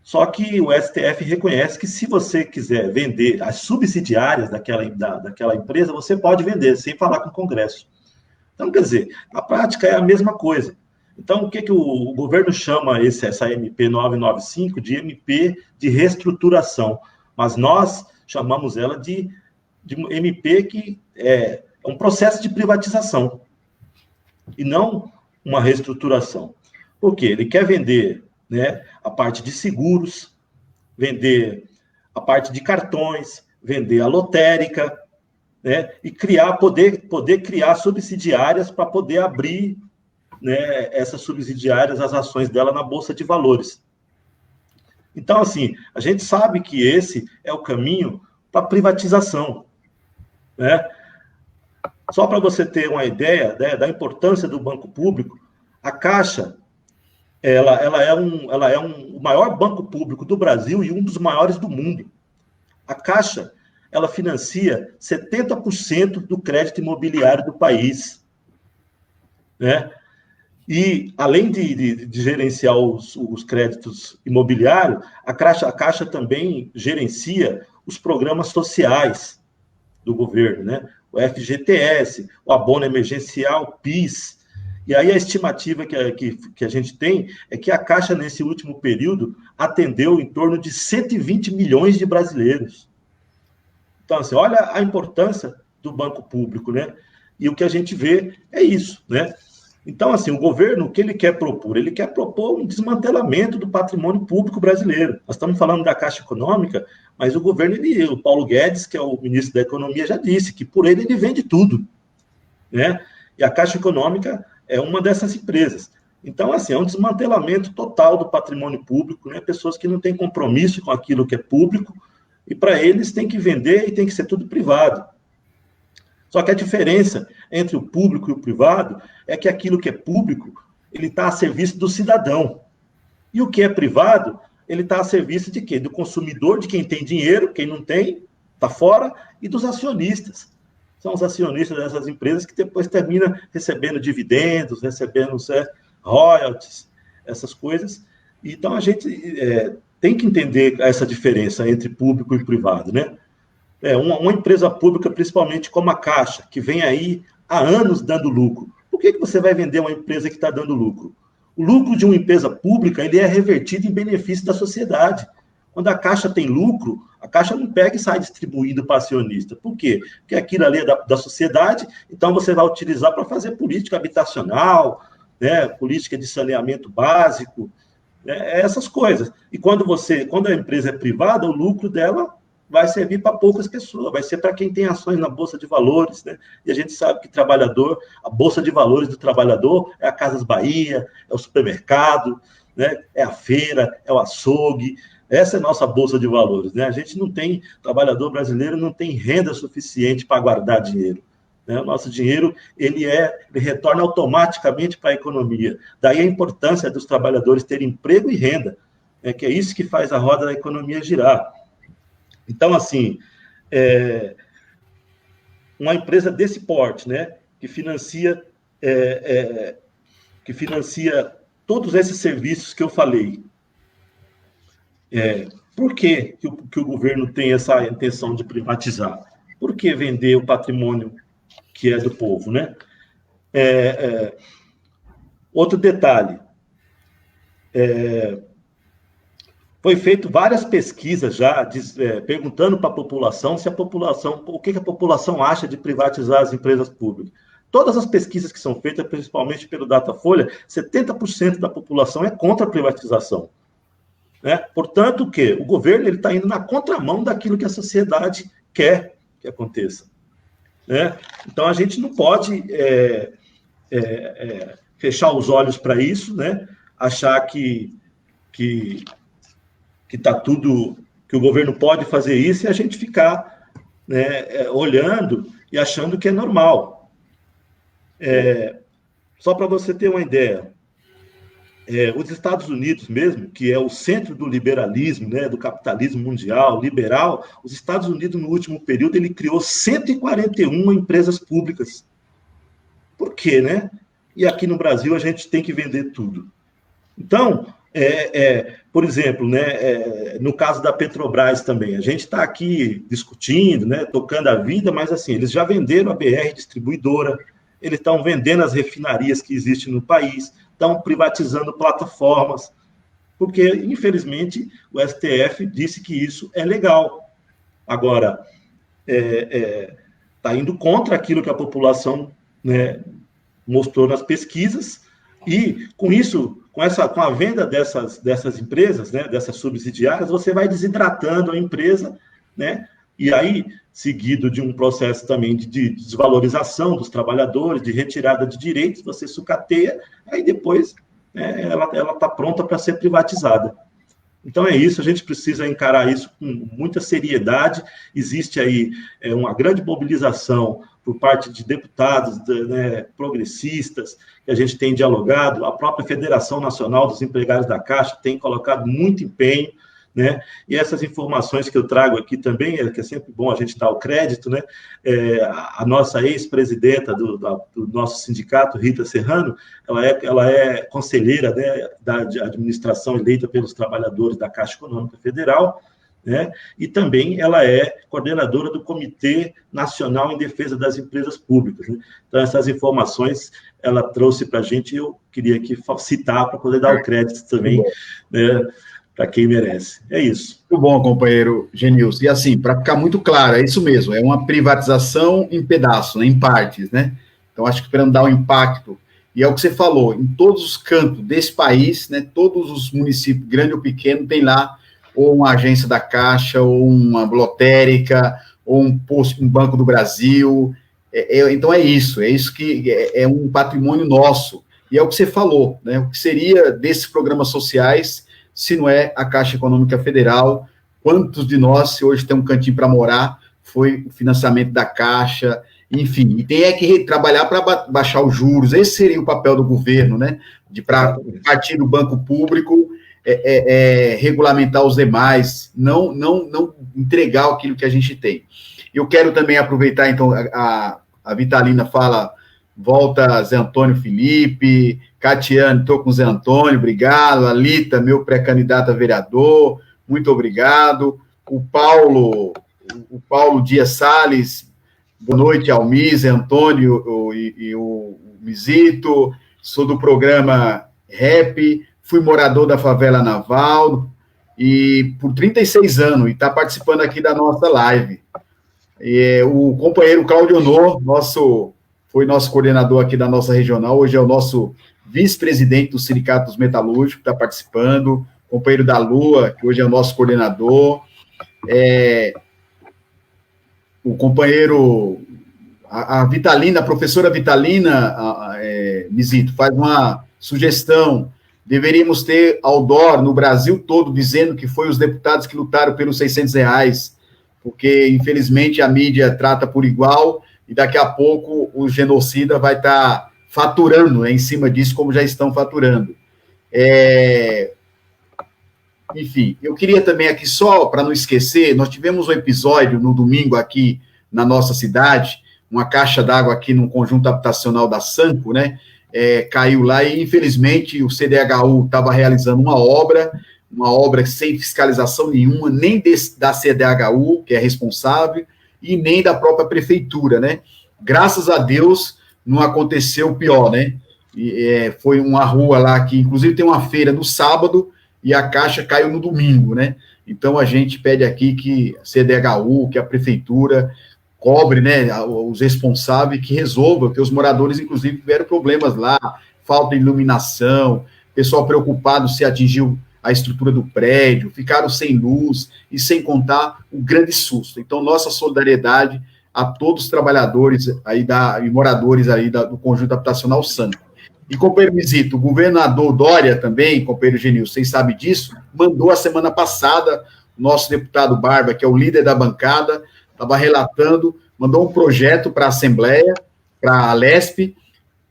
Só que o STF reconhece que, se você quiser vender as subsidiárias daquela empresa, você pode vender, sem falar com o Congresso. Então, quer dizer, na prática é a mesma coisa. Então, o que o governo chama essa MP 995 de MP de reestruturação? Mas nós chamamos ela de MP que é um processo de privatização e não uma reestruturação. Por quê? Ele quer vender, né, a parte de seguros, vender a parte de cartões, vender a lotérica, né, e poder criar subsidiárias para poder abrir né, essas subsidiárias, as ações dela na Bolsa de Valores. Então, assim, a gente sabe que esse é o caminho para a privatização, né? Só para você ter uma ideia, né, da importância do banco público, a Caixa, ela é o maior banco público do Brasil e um dos maiores do mundo. A Caixa, ela financia 70% do crédito imobiliário do país, né? E, além de gerenciar os créditos imobiliários, a Caixa também gerencia os programas sociais do governo, né? O FGTS, o abono emergencial, PIS. E aí a estimativa que a gente tem é que a Caixa, nesse último período, atendeu em torno de 120 milhões de brasileiros. Então, assim, olha a importância do banco público, né? E o que a gente vê é isso, né? Então, assim, o governo, o que ele quer propor? Ele quer propor um desmantelamento do patrimônio público brasileiro. Nós estamos falando da Caixa Econômica, mas o governo, o Paulo Guedes, que é o ministro da Economia, já disse que por ele vende tudo, né? E a Caixa Econômica é uma dessas empresas. Então, assim, é um desmantelamento total do patrimônio público, né? Pessoas que não têm compromisso com aquilo que é público, e para eles tem que vender e tem que ser tudo privado. Só que a diferença entre o público e o privado é que aquilo que é público, ele está a serviço do cidadão. E o que é privado, ele está a serviço de quê? Do consumidor, de quem tem dinheiro, quem não tem, está fora, e dos acionistas. São os acionistas dessas empresas que depois terminam recebendo dividendos, recebendo royalties, essas coisas. Então, a gente tem que entender essa diferença entre público e privado, né? Uma empresa pública, principalmente como a Caixa, que vem aí há anos dando lucro. Por que você vai vender uma empresa que está dando lucro? O lucro de uma empresa pública, ele é revertido em benefício da sociedade. Quando a Caixa tem lucro, a Caixa não pega e sai distribuindo para acionista. Por quê? Porque aquilo ali é da sociedade, então você vai utilizar para fazer política habitacional, né, política de saneamento básico, essas coisas. E quando a empresa é privada, o lucro dela vai servir para poucas pessoas, vai ser para quem tem ações na Bolsa de Valores, né? E a gente sabe que a Bolsa de Valores do trabalhador é a Casas Bahia, é o supermercado, né? É a feira, é o açougue. Essa é a nossa Bolsa de Valores, né? A gente não tem, trabalhador brasileiro não tem renda suficiente para guardar dinheiro, né? O nosso dinheiro, ele retorna automaticamente para a economia. Daí a importância dos trabalhadores terem emprego e renda, né? Que é isso que faz a roda da economia girar. Então, assim, uma empresa desse porte, né, que financia todos esses serviços que eu falei, por que o governo tem essa intenção de privatizar? Por que vender o patrimônio que é do povo, né? Outro detalhe, foi feito várias pesquisas já, perguntando para a população o que a população acha de privatizar as empresas públicas. Todas as pesquisas que são feitas, principalmente pelo Datafolha, 70% da população é contra a privatização, né? Portanto, o governo está indo na contramão daquilo que a sociedade quer que aconteça, né? Então, a gente não pode fechar os olhos para isso, né? Achar que está tudo, que o governo pode fazer isso e a gente ficar, né, olhando e achando que é normal. Só para você ter uma ideia, os Estados Unidos mesmo, que é o centro do liberalismo, né, do capitalismo mundial, liberal, os Estados Unidos, no último período, ele criou 141 empresas públicas. Por quê, né? E aqui no Brasil a gente tem que vender tudo. Então, por exemplo, né, no caso da Petrobras também, a gente está aqui discutindo, né, tocando a vida, mas assim, eles já venderam a BR Distribuidora, eles estão vendendo as refinarias que existem no país, estão privatizando plataformas, porque, infelizmente, o STF disse que isso é legal. Agora, está indo contra aquilo que a população, né, mostrou nas pesquisas, e com isso, com a venda dessas empresas, né, dessas subsidiárias, você vai desidratando a empresa, né, E aí, seguido de um processo também de desvalorização dos trabalhadores, de retirada de direitos, você sucateia, aí depois ela está pronta para ser privatizada. Então é isso, a gente precisa encarar isso com muita seriedade. Existe aí uma grande mobilização por parte de deputados progressistas, que a gente tem dialogado. A própria Federação Nacional dos Empregados da Caixa tem colocado muito empenho, né? E essas informações que eu trago aqui também, que é sempre bom a gente dar o crédito, né? A nossa ex-presidenta do nosso sindicato, Rita Serrano, ela é conselheira, né, da administração eleita pelos trabalhadores da Caixa Econômica Federal, né? E também ela é coordenadora do Comitê Nacional em Defesa das Empresas Públicas, né? Então, essas informações ela trouxe para a gente, e eu queria aqui citar para poder dar o crédito também, né, para quem merece. É isso. Muito bom, companheiro Genilson. E assim, para ficar muito claro, é isso mesmo, é uma privatização em pedaços, né, em partes, né? Então, acho que para não dar um impacto, e é o que você falou, em todos os cantos desse país, né, todos os municípios, grande ou pequeno, tem lá ou uma agência da Caixa, ou uma lotérica, ou um Banco do Brasil. Então, é isso que é um patrimônio nosso. E é o que você falou, né? O que seria desses programas sociais se não é a Caixa Econômica Federal? Quantos de nós, se hoje tem um cantinho para morar, foi o financiamento da Caixa, enfim, e tem que trabalhar para baixar os juros. Esse seria o papel do governo, né? Para partir do banco público, regulamentar os demais, não entregar aquilo que a gente tem. Eu quero também aproveitar, então, a Vitalina fala, volta Zé Antônio Felipe, Catiane, estou com o Zé Antônio, obrigado. Alita, meu pré-candidato a vereador, muito obrigado. O Paulo Dias Salles, boa noite, Almir, Zé Antônio e o Mizito, sou do programa REP, fui morador da favela Naval e por 36 anos, e está participando aqui da nossa live. O companheiro Cláudio Honor, foi nosso coordenador aqui da nossa regional, hoje é o nosso vice-presidente do Sindicato dos Metalúrgicos, está participando, companheiro da Lua, que hoje é o nosso coordenador, o companheiro, a Vitalina, a professora Vitalina, Mizito, faz uma sugestão, deveríamos ter outdoor no Brasil todo dizendo que foi os deputados que lutaram pelos R$600, porque, infelizmente, a mídia trata por igual e daqui a pouco o genocida vai estar faturando, né, em cima disso, como já estão faturando. Enfim, eu queria também aqui, só para não esquecer, nós tivemos um episódio no domingo aqui na nossa cidade, uma caixa d'água aqui no conjunto habitacional da Sanco, né? Caiu lá e, infelizmente, o CDHU estava realizando uma obra sem fiscalização nenhuma, nem da CDHU, que é responsável, e nem da própria prefeitura, né? Graças a Deus, não aconteceu o pior, né? Foi uma rua lá que, inclusive, tem uma feira no sábado e a caixa caiu no domingo, né? Então, a gente pede aqui que a CDHU, que a prefeitura cobre, né, os responsáveis, que resolva, porque os moradores, inclusive, tiveram problemas lá, falta de iluminação, pessoal preocupado se atingiu a estrutura do prédio, ficaram sem luz, e sem contar o grande susto. Então, nossa solidariedade a todos os trabalhadores aí e moradores aí do conjunto habitacional Sanco. E, companheiro Mizito, o governador Dória também, companheiro Genilson, vocês sabem disso, mandou a semana passada, o nosso deputado Barba, que é o líder da bancada, estava relatando, mandou um projeto para a Assembleia, para a Lesp,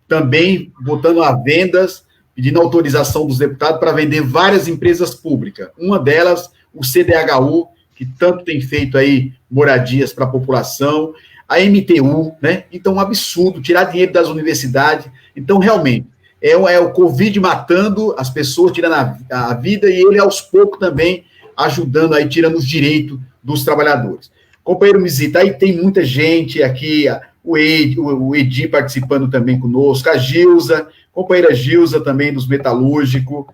também botando a vendas, pedindo autorização dos deputados para vender várias empresas públicas. Uma delas, o CDHU, que tanto tem feito aí moradias para a população, a MTU, né? Então, um absurdo, tirar dinheiro das universidades. Então, realmente, é o Covid matando as pessoas, tirando a vida, e ele, aos poucos, também ajudando aí, tirando os direitos dos trabalhadores. Companheiro Mizito, aí tem muita gente aqui, o Edi participando também conosco, a Gilza, companheira Gilza também dos metalúrgicos.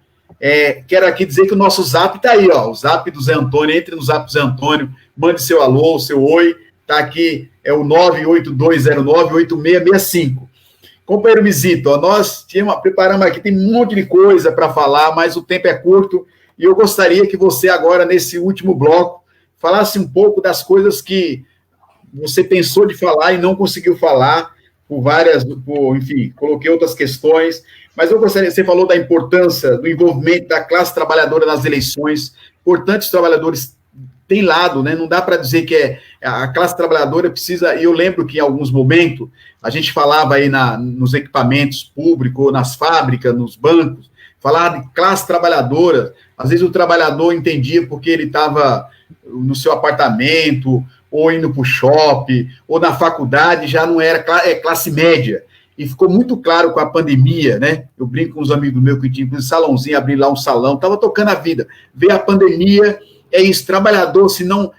Quero aqui dizer que o nosso zap está aí, ó, o zap do Zé Antônio, entre no zap do Zé Antônio, mande seu alô, seu oi, está aqui, é o 98209-8665. Companheiro Mizito, ó, nós preparamos aqui, tem um monte de coisa para falar, mas o tempo é curto, e eu gostaria que você agora, nesse último bloco, falasse um pouco das coisas que você pensou de falar e não conseguiu falar enfim, coloquei outras questões, mas eu gostaria, você falou da importância do envolvimento da classe trabalhadora nas eleições, importante os trabalhadores têm lado, né? Não dá para dizer que a classe trabalhadora precisa, e eu lembro que em alguns momentos a gente falava aí nos equipamentos públicos, nas fábricas, nos bancos, falava de classe trabalhadora, às vezes o trabalhador entendia porque ele estava no seu apartamento, ou indo para o shopping, ou na faculdade, já não era classe média. E ficou muito claro com a pandemia, né? Eu brinco com os amigos meus que tinham um salãozinho, abri lá um salão, estava tocando a vida. Veio a pandemia, é isso, trabalhador, se não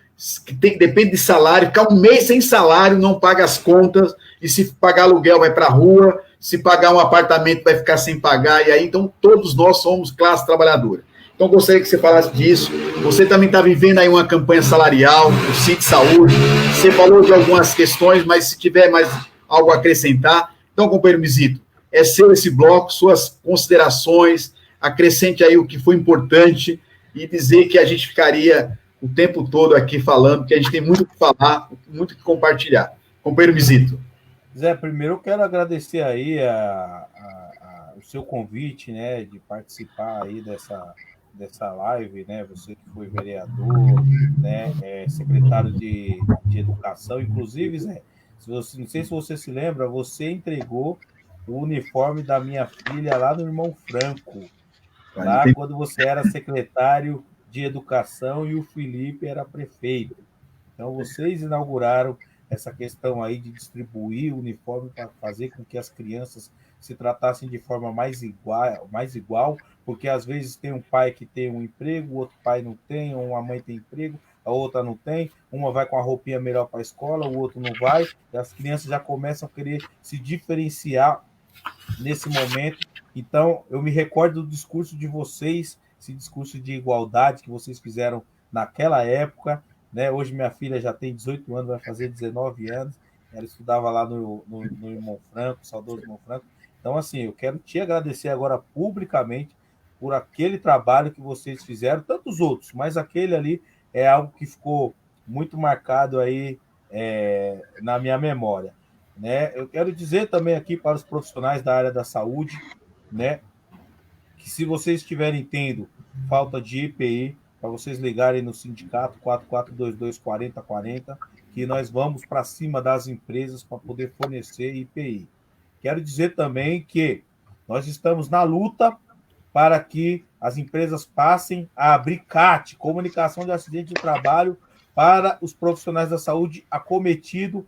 depende de salário, ficar um mês sem salário, não paga as contas, e se pagar aluguel vai para a rua, se pagar um apartamento vai ficar sem pagar, e aí, então, todos nós somos classe trabalhadora. Então, gostaria que você falasse disso. Você também está vivendo aí uma campanha salarial, o CID Saúde. Você falou de algumas questões, mas se tiver mais algo a acrescentar. Então, companheiro Mizito, é seu esse bloco, suas considerações, acrescente aí o que foi importante e dizer que a gente ficaria o tempo todo aqui falando, que a gente tem muito o que falar, muito o que compartilhar. Companheiro Mizito. Zé, primeiro eu quero agradecer aí o seu convite, né, de participar aí dessa live, né? Você que foi vereador, né? Secretário de Educação, inclusive, Zé, não sei se você se lembra, você entregou o uniforme da minha filha lá no Irmão Franco, lá quando você era secretário de Educação e o Felipe era prefeito. Então, vocês inauguraram essa questão aí de distribuir o uniforme para fazer com que as crianças se tratassem de forma mais igual, porque às vezes tem um pai que tem um emprego, o outro pai não tem, ou uma mãe tem emprego, a outra não tem, uma vai com a roupinha melhor para a escola, o outro não vai, e as crianças já começam a querer se diferenciar nesse momento. Então, eu me recordo do discurso de vocês, esse discurso de igualdade que vocês fizeram naquela época, né? Hoje minha filha já tem 18 anos, vai fazer 19 anos, ela estudava lá no Irmão Franco, saudoso Irmão Franco. Então, assim, eu quero te agradecer agora publicamente por aquele trabalho que vocês fizeram, tantos outros, mas aquele ali é algo que ficou muito marcado aí na minha memória, né? Eu quero dizer também aqui para os profissionais da área da saúde, né, que se vocês estiverem tendo falta de EPI, para vocês ligarem no sindicato 4422-4040, que nós vamos para cima das empresas para poder fornecer EPI. Quero dizer também que nós estamos na luta para que as empresas passem a abrir CAT, Comunicação de Acidente de Trabalho, para os profissionais da saúde acometidos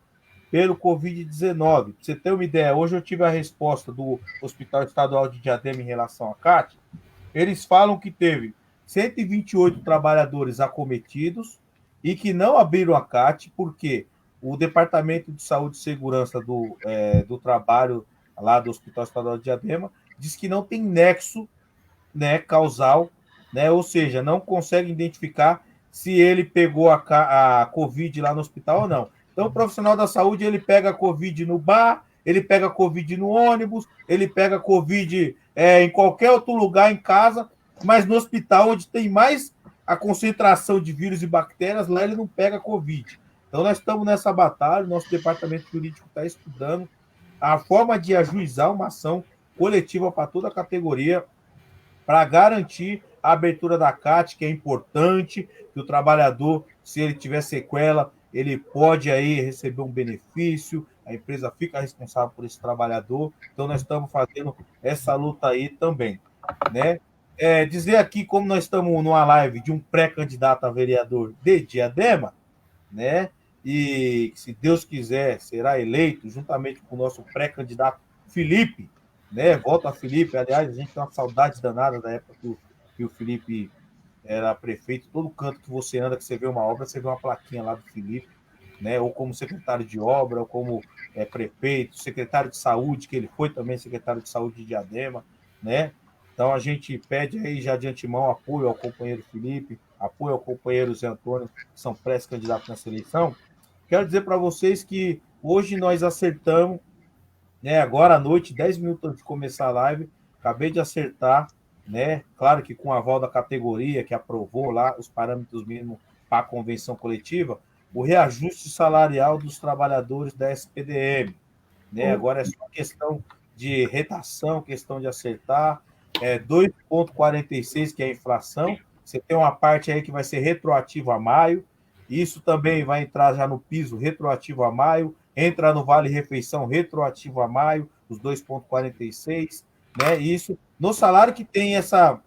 pelo Covid-19. Para você ter uma ideia, hoje eu tive a resposta do Hospital Estadual de Diadema em relação à CAT. Eles falam que teve 128 trabalhadores acometidos e que não abriram a CAT, porque o Departamento de Saúde e Segurança do Trabalho lá do Hospital Estadual de Diadema diz que não tem nexo, né, causal, né, ou seja, não consegue identificar se ele pegou a Covid lá no hospital ou não. Então, o profissional da saúde, ele pega a Covid no bar, ele pega a Covid no ônibus, ele pega a Covid em qualquer outro lugar em casa, mas no hospital, onde tem mais a concentração de vírus e bactérias, lá ele não pega a Covid. Então, nós estamos nessa batalha, nosso departamento jurídico está estudando a forma de ajuizar uma ação coletiva para toda a categoria, para garantir a abertura da CAT, que é importante, que o trabalhador, se ele tiver sequela, ele pode aí receber um benefício, a empresa fica responsável por esse trabalhador. Então, nós estamos fazendo essa luta aí também, né? Dizer aqui, como nós estamos numa live de um pré-candidato a vereador de Diadema, né? E, se Deus quiser, será eleito, juntamente com o nosso pré-candidato Felipe, né? Volta Felipe, aliás, a gente tem uma saudade danada da época que o Felipe era prefeito. Todo canto que você anda, que você vê uma obra, você vê uma plaquinha lá do Felipe, né? Ou como secretário de obra, ou como prefeito, secretário de saúde, que ele foi também secretário de saúde de Diadema, né? Então a gente pede aí já de antemão apoio ao companheiro Felipe, apoio ao companheiro Zé Antônio, que são pré-candidatos nessa eleição. Quero dizer para vocês que hoje nós acertamos, né, agora à noite, 10 minutos antes de começar a live, acabei de acertar, né, claro que com o aval da categoria, que aprovou lá os parâmetros mínimos para a convenção coletiva, o reajuste salarial dos trabalhadores da SPDM. Né? Agora é só questão de redação, questão de acertar. 2,46, que é a inflação. Você tem uma parte aí que vai ser retroativo a maio. Isso também vai entrar já no piso retroativo a maio. Entra no Vale Refeição retroativo a maio, os 2,46. Né? Isso no salário que tem essa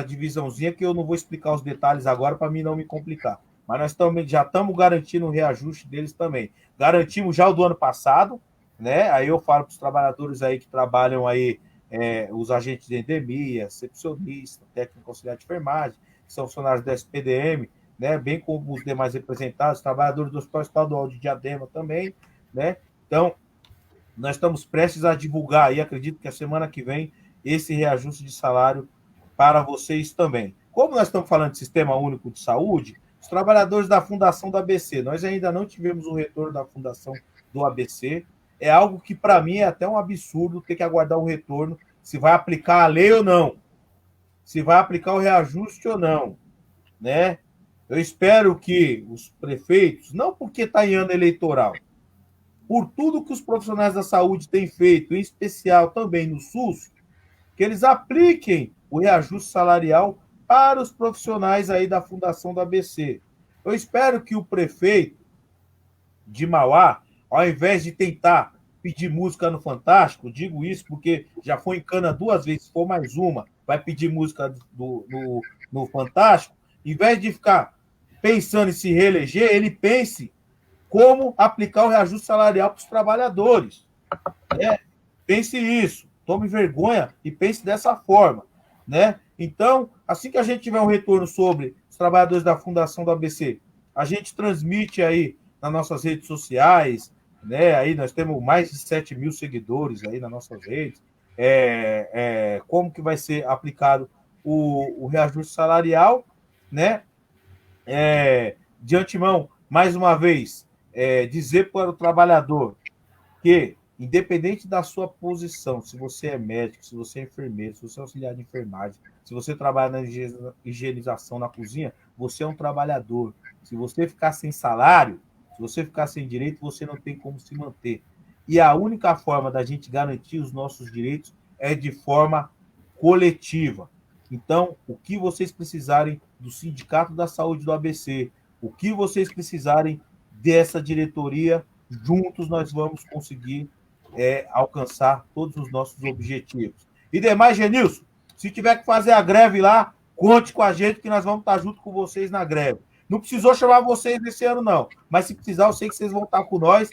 divisãozinha, que eu não vou explicar os detalhes agora para mim não me complicar. Mas nós já estamos garantindo o reajuste deles também. Garantimos já o do ano passado, né? Aí eu falo para os trabalhadores aí que trabalham aí, os agentes de endemia, recepcionista, técnico auxiliar de enfermagem, que são funcionários da SPDM, né? Bem como os demais representados, trabalhadores do Hospital Estadual de Diadema também, né? Então, nós estamos prestes a divulgar aí, acredito que a semana que vem, esse reajuste de salário para vocês também. Como nós estamos falando de Sistema Único de Saúde, os trabalhadores da Fundação do ABC, nós ainda não tivemos o retorno da Fundação do ABC, é algo que para mim é até um absurdo ter que aguardar o retorno, se vai aplicar a lei ou não, se vai aplicar o reajuste ou não, né? Eu espero que os prefeitos, não porque está em ano eleitoral, por tudo que os profissionais da saúde têm feito, em especial também no SUS, que eles apliquem o reajuste salarial para os profissionais aí da Fundação do ABC. Eu espero que o prefeito de Mauá, ao invés de tentar pedir música no Fantástico, digo isso porque já foi em cana 2 vezes, se for mais uma, vai pedir música no Fantástico, em vez de ficar pensando em se reeleger, ele pense como aplicar o reajuste salarial para os trabalhadores. Pense isso, tome vergonha e pense dessa forma, né? Então, assim que a gente tiver um retorno sobre os trabalhadores da Fundação do ABC, a gente transmite aí nas nossas redes sociais, né? Aí nós temos mais de 7 mil seguidores aí nas nossas redes, como que vai ser aplicado o reajuste salarial, né? De antemão, mais uma vez, dizer para o trabalhador que, independente da sua posição, se você é médico, se você é enfermeiro, se você é auxiliar de enfermagem, se você trabalha na higienização na cozinha, você é um trabalhador. Se você ficar sem salário, se você ficar sem direito, você não tem como se manter. E a única forma da gente garantir os nossos direitos é de forma coletiva. Então, o que vocês precisarem do Sindicato da Saúde do ABC, o que vocês precisarem dessa diretoria, juntos nós vamos conseguir alcançar todos os nossos objetivos. E demais, Genilson, se tiver que fazer a greve lá, conte com a gente que nós vamos estar junto com vocês na greve. Não precisou chamar vocês esse ano, não. Mas se precisar, eu sei que vocês vão estar com nós.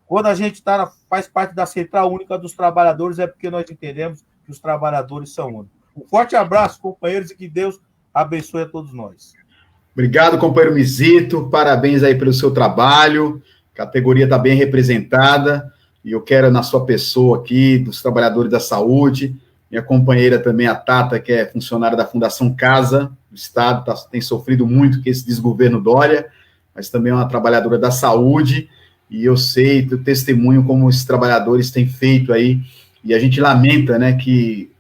Quando a gente faz parte da Central Única dos Trabalhadores, é porque nós entendemos que os trabalhadores são únicos. Um forte abraço, companheiros, e que Deus abençoe a todos nós. Obrigado, companheiro Mizito. Parabéns aí pelo seu trabalho. A categoria está bem representada. E eu quero, na sua pessoa aqui, dos trabalhadores da saúde, minha companheira também, a Tata, que é funcionária da Fundação Casa do Estado, tem sofrido muito com esse desgoverno Dória, mas também é uma trabalhadora da saúde, e eu sei, do testemunho como esses trabalhadores têm feito aí, e a gente lamenta, né, que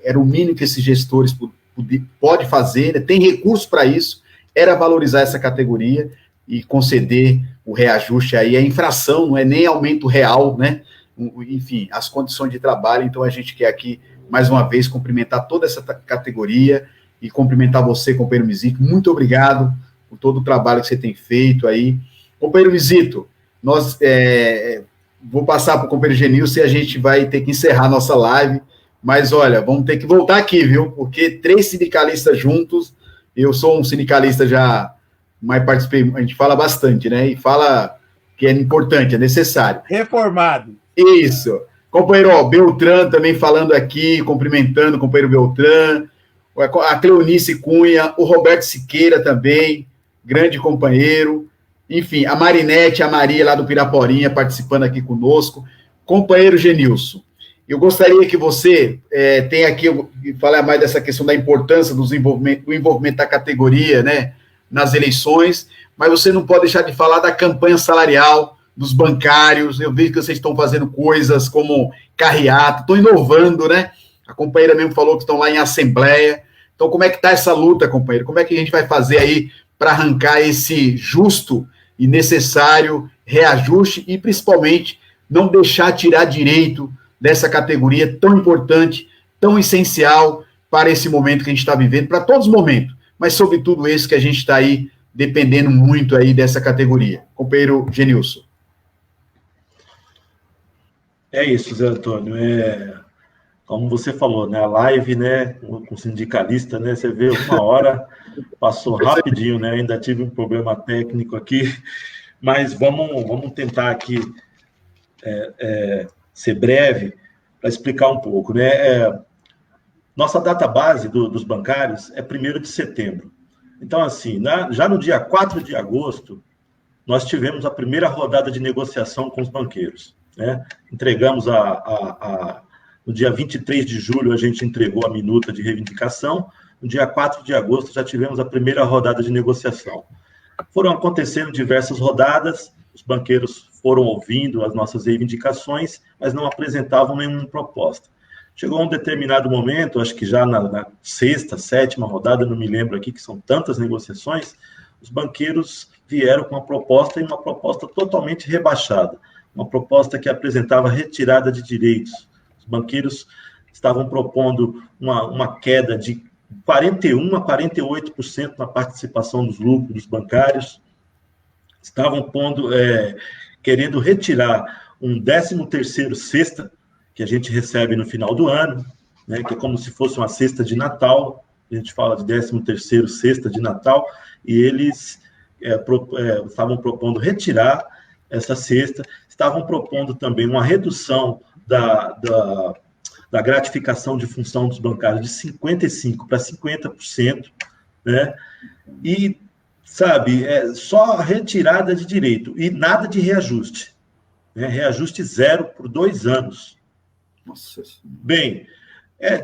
era o mínimo que esses gestores podem fazer, né, tem recursos para isso, era valorizar essa categoria e conceder o reajuste aí, a infração, não é nem aumento real, né, enfim, as condições de trabalho. Então a gente quer aqui, mais uma vez, cumprimentar toda essa categoria e cumprimentar você, companheiro Mizito, muito obrigado por todo o trabalho que você tem feito aí. Companheiro Mizito, vou passar para o companheiro Genilson e a gente vai ter que encerrar a nossa live, mas olha, vamos ter que voltar aqui, viu, porque 3 sindicalistas juntos, eu sou um sindicalista já, mas participei, a gente fala bastante, né, e fala que é importante, é necessário. Reformado. Isso. Companheiro Beltrán também falando aqui, cumprimentando o companheiro Beltrán, a Cleonice Cunha, o Roberto Siqueira também, grande companheiro, enfim, a Marinete, a Maria lá do Piraporinha participando aqui conosco. Companheiro Genilson, eu gostaria que você tenha aqui, falar mais dessa questão da importância do envolvimento da categoria, né, nas eleições, mas você não pode deixar de falar da campanha salarial, dos bancários. Eu vejo que vocês estão fazendo coisas como carreata, estão inovando, né? A companheira mesmo falou que estão lá em assembleia. Então, como é que está essa luta, companheiro? Como é que a gente vai fazer aí para arrancar esse justo e necessário reajuste e, principalmente, não deixar tirar direito dessa categoria tão importante, tão essencial para esse momento que a gente está vivendo, para todos os momentos, mas sobretudo esse que a gente está aí dependendo muito aí dessa categoria. Companheiro Genilson. É isso, Zé Antônio. Como você falou, né? A live, né? Com o sindicalista, né? Você vê uma hora, passou rapidinho, né? Ainda tive um problema técnico aqui, mas vamos tentar aqui ser breve para explicar um pouco, né? Nossa data base dos bancários é 1º de setembro. Então, assim, já no dia 4 de agosto, nós tivemos a primeira rodada de negociação com os banqueiros, né? Entregamos no dia 23 de julho, a gente entregou a minuta de reivindicação. No dia 4 de agosto, já tivemos a primeira rodada de negociação. Foram acontecendo diversas rodadas, os banqueiros foram ouvindo as nossas reivindicações, mas não apresentavam nenhuma proposta. Chegou um determinado momento, acho que já na 6ª, 7ª rodada, não me lembro aqui, que são tantas negociações, os banqueiros vieram com uma proposta, e uma proposta totalmente rebaixada, uma proposta que apresentava retirada de direitos. Os banqueiros estavam propondo uma queda de 41% a 48% na participação dos lucros dos bancários, estavam querendo retirar um 13º cesta, que a gente recebe no final do ano, né, que é como se fosse uma cesta de Natal, a gente fala de 13º cesta de Natal, e eles estavam propondo retirar essa cesta, estavam propondo também uma redução da gratificação de função dos bancários de 55% para 50%, né, e, sabe, só retirada de direito, e nada de reajuste, né, reajuste zero por 2 anos. Nossa. Bem,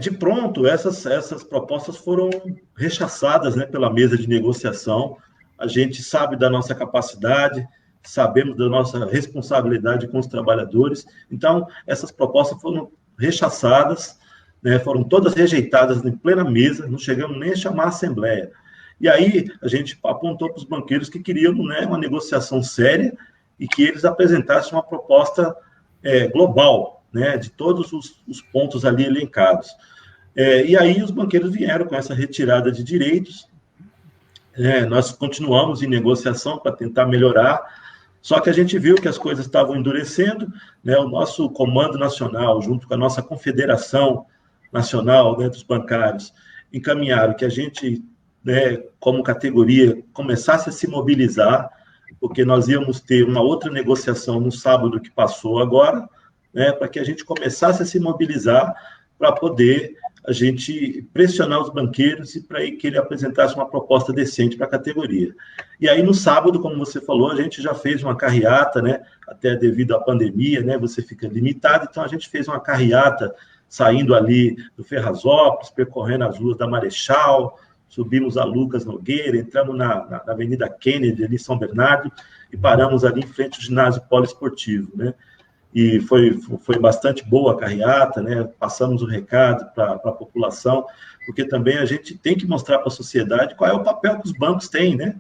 de pronto, essas propostas foram rechaçadas, né, pela mesa de negociação. A gente sabe da nossa capacidade, sabemos da nossa responsabilidade com os trabalhadores. Então, essas propostas foram rechaçadas, né, foram todas rejeitadas em plena mesa, não chegamos nem a chamar a assembleia. E aí, a gente apontou para os banqueiros que queriam, né, uma negociação séria e que eles apresentassem uma proposta global, né, de todos os pontos ali elencados. E aí os banqueiros vieram com essa retirada de direitos. Nós continuamos em negociação para tentar melhorar, só que a gente viu que as coisas estavam endurecendo, né? O nosso comando nacional, junto com a nossa confederação nacional, né, dos bancários, encaminharam que a gente, né, como categoria, começasse a se mobilizar, porque nós íamos ter uma outra negociação no sábado que passou agora, né, para que a gente começasse a se mobilizar para poder a gente pressionar os banqueiros e para que ele apresentasse uma proposta decente para a categoria. E aí, no sábado, como você falou, a gente já fez uma carreata, né, até devido à pandemia, né, você fica limitado, então a gente fez uma carreata saindo ali do Ferrazópolis, percorrendo as ruas da Marechal, subimos a Lucas Nogueira, entramos na Avenida Kennedy, ali em São Bernardo, e paramos ali em frente ao ginásio poliesportivo, né? E foi bastante boa a carreata, né? Passamos o recado para a população, porque também a gente tem que mostrar para a sociedade qual é o papel que os bancos têm, né?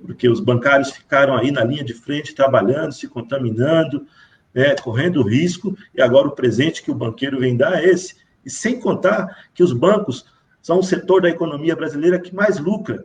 Porque os bancários ficaram aí na linha de frente, trabalhando, se contaminando, né? Correndo risco, e agora o presente que o banqueiro vem dar é esse. E sem contar que os bancos são o setor da economia brasileira que mais lucra,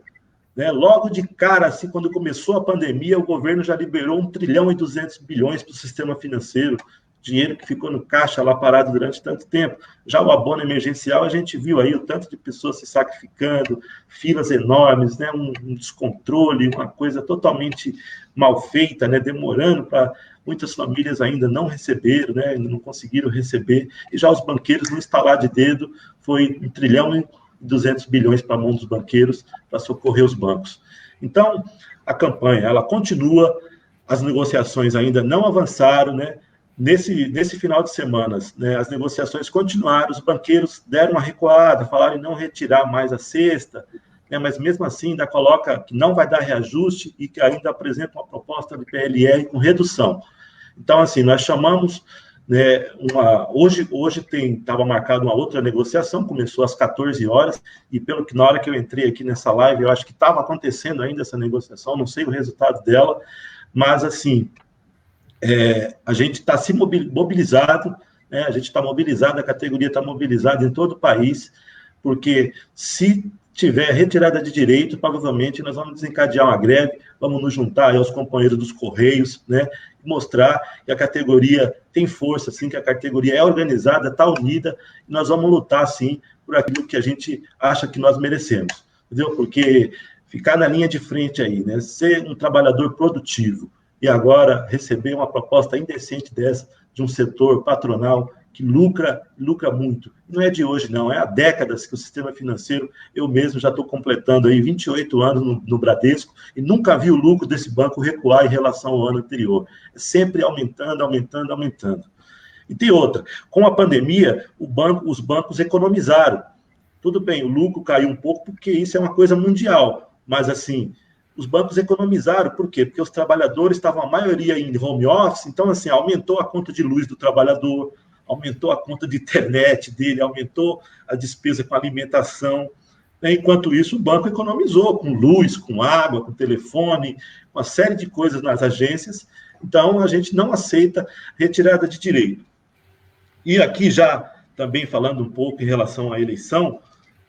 né? Logo de cara, assim, quando começou a pandemia, o governo já liberou 1 trilhão e 200 bilhões para o sistema financeiro, dinheiro que ficou no caixa lá parado durante tanto tempo. Já o abono emergencial, a gente viu aí o tanto de pessoas se sacrificando, filas enormes, né? Um descontrole, uma coisa totalmente mal feita, né? Demorando para muitas famílias ainda não receberam, né? Ainda não conseguiram receber, e já os banqueiros, no estalar de dedo, foi 1 trilhão e 200 bilhões para a mão dos banqueiros para socorrer os bancos. Então, a campanha, ela continua, as negociações ainda não avançaram, né? Nesse final de semana, né, as negociações continuaram, os banqueiros deram uma recuada, falaram em não retirar mais a cesta, né, mas mesmo assim ainda coloca que não vai dar reajuste e que ainda apresenta uma proposta de PLR com redução. Então, assim, nós chamamos, né, hoje estava marcada uma outra negociação, começou às 14 horas, e pelo que na hora que eu entrei aqui nessa live, eu acho que estava acontecendo ainda essa negociação, não sei o resultado dela, mas, assim, a gente está se mobilizado, né, a gente está mobilizado, a categoria está mobilizada em todo o país, porque se tiver retirada de direito, provavelmente nós vamos desencadear uma greve, vamos nos juntar aos companheiros dos Correios, né, mostrar que a categoria tem força, assim, que a categoria é organizada, está unida, e nós vamos lutar, sim, por aquilo que a gente acha que nós merecemos, entendeu? Porque ficar na linha de frente aí, né, ser um trabalhador produtivo, e agora receber uma proposta indecente dessa, de um setor patronal, que lucra muito. Não é de hoje, não. É há décadas que o sistema financeiro, eu mesmo já estou completando aí 28 anos no Bradesco e nunca vi o lucro desse banco recuar em relação ao ano anterior. É sempre aumentando. E tem outra. Com a pandemia, os bancos economizaram. Tudo bem, o lucro caiu um pouco porque isso é uma coisa mundial. Mas, assim, os bancos economizaram. Por quê? Porque os trabalhadores estavam, a maioria, em home office. Então, assim, aumentou a conta de luz do trabalhador, aumentou a conta de internet dele, aumentou a despesa com alimentação. Enquanto isso, o banco economizou com luz, com água, com telefone, uma série de coisas nas agências. Então, a gente não aceita retirada de direito. E aqui já também falando um pouco em relação à eleição,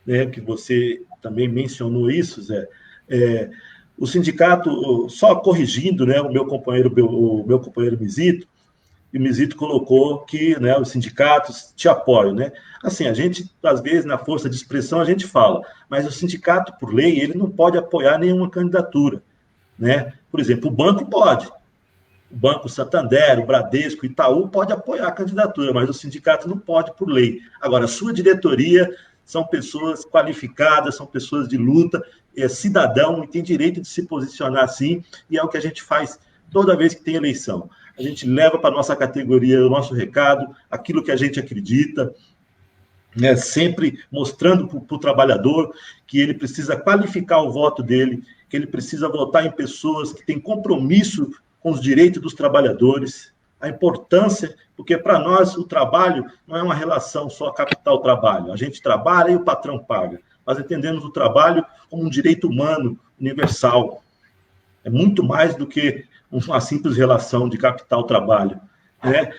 né, que você também mencionou isso, Zé, o sindicato, só corrigindo, né, o meu companheiro Mizito, e o Mizito colocou que, né, os sindicatos te apoiam, né? Assim, a gente, às vezes, na força de expressão, a gente fala, mas o sindicato, por lei, ele não pode apoiar nenhuma candidatura, né? Por exemplo, o banco pode. O Banco Santander, o Bradesco, o Itaú pode apoiar a candidatura, mas o sindicato não pode por lei. Agora, a sua diretoria são pessoas qualificadas, são pessoas de luta, é cidadão e tem direito de se posicionar assim, e é o que a gente faz toda vez que tem eleição. A gente leva para a nossa categoria o nosso recado, aquilo que a gente acredita, né, sempre mostrando para o trabalhador que ele precisa qualificar o voto dele, que ele precisa votar em pessoas que têm compromisso com os direitos dos trabalhadores, a importância, porque para nós o trabalho não é uma relação só capital-trabalho, a gente trabalha e o patrão paga, nós entendemos o trabalho como um direito humano universal, é muito mais do que uma simples relação de capital-trabalho, né?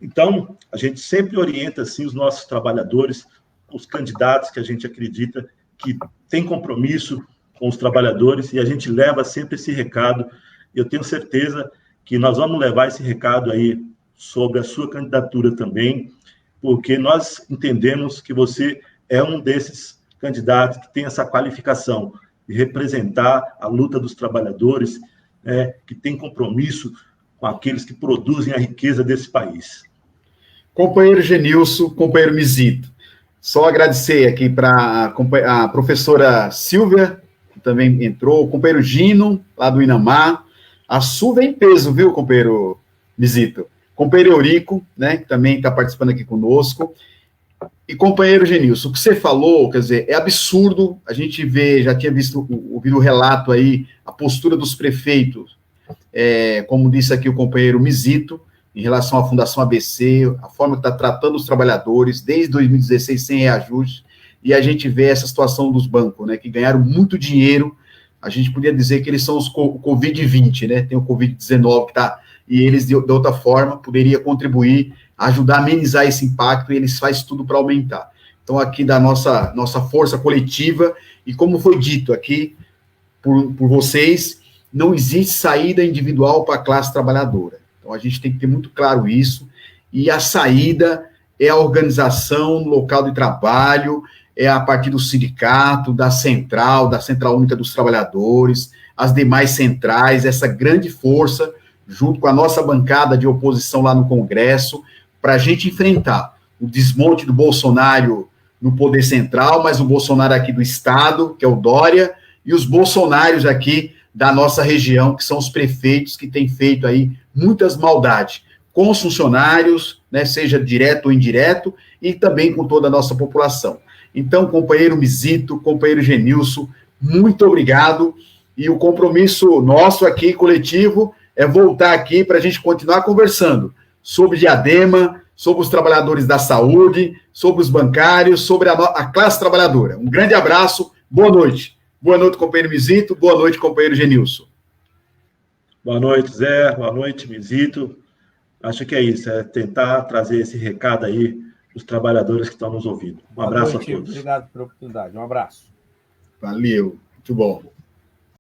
Então, a gente sempre orienta, assim, os nossos trabalhadores, os candidatos que a gente acredita que tem compromisso com os trabalhadores, e a gente leva sempre esse recado. Eu tenho certeza que nós vamos levar esse recado aí sobre a sua candidatura também, porque nós entendemos que você é um desses candidatos que tem essa qualificação de representar a luta dos trabalhadores, que tem compromisso com aqueles que produzem a riqueza desse país. Companheiro Genilson, companheiro Mizito, só agradecer aqui para a professora Silvia, que também entrou, o companheiro Gino, lá do Inamar, a Su vem em peso, viu, companheiro Mizito? Companheiro Eurico, né, que também está participando aqui conosco, e companheiro Genilson, o que você falou, quer dizer, é absurdo, a gente vê, já tinha ouvido o relato aí, a postura dos prefeitos, como disse aqui o companheiro Mizito, em relação à Fundação ABC, a forma que está tratando os trabalhadores, desde 2016 sem reajuste, e a gente vê essa situação dos bancos, né, que ganharam muito dinheiro, a gente podia dizer que eles são os Covid-20, né, tem o Covid-19 que está, e eles, de outra forma, poderiam contribuir, ajudar a amenizar esse impacto, e eles fazem tudo para aumentar. Então, aqui da nossa força coletiva, e como foi dito aqui por vocês, não existe saída individual para a classe trabalhadora. Então, a gente tem que ter muito claro isso, e a saída é a organização no local de trabalho, é a partir do sindicato, da Central Única dos Trabalhadores, as demais centrais, essa grande força, junto com a nossa bancada de oposição lá no Congresso, para a gente enfrentar o desmonte do Bolsonaro no poder central, mas o Bolsonaro aqui do Estado, que é o Dória, e os bolsonaros aqui da nossa região, que são os prefeitos que têm feito aí muitas maldades com os funcionários, né, seja direto ou indireto, e também com toda a nossa população. Então, companheiro Mizito, companheiro Genilson, muito obrigado, e o compromisso nosso aqui, coletivo, é voltar aqui para a gente continuar conversando sobre Diadema, sobre os trabalhadores da saúde, sobre os bancários, sobre a classe trabalhadora. Um grande abraço, boa noite. Boa noite, companheiro Mizito, boa noite, companheiro Genilson. Boa noite, Zé, boa noite, Mizito. Acho que é isso, é tentar trazer esse recado aí dos trabalhadores que estão nos ouvindo. Um abraço a todos. Obrigado pela oportunidade, um abraço. Valeu, muito bom.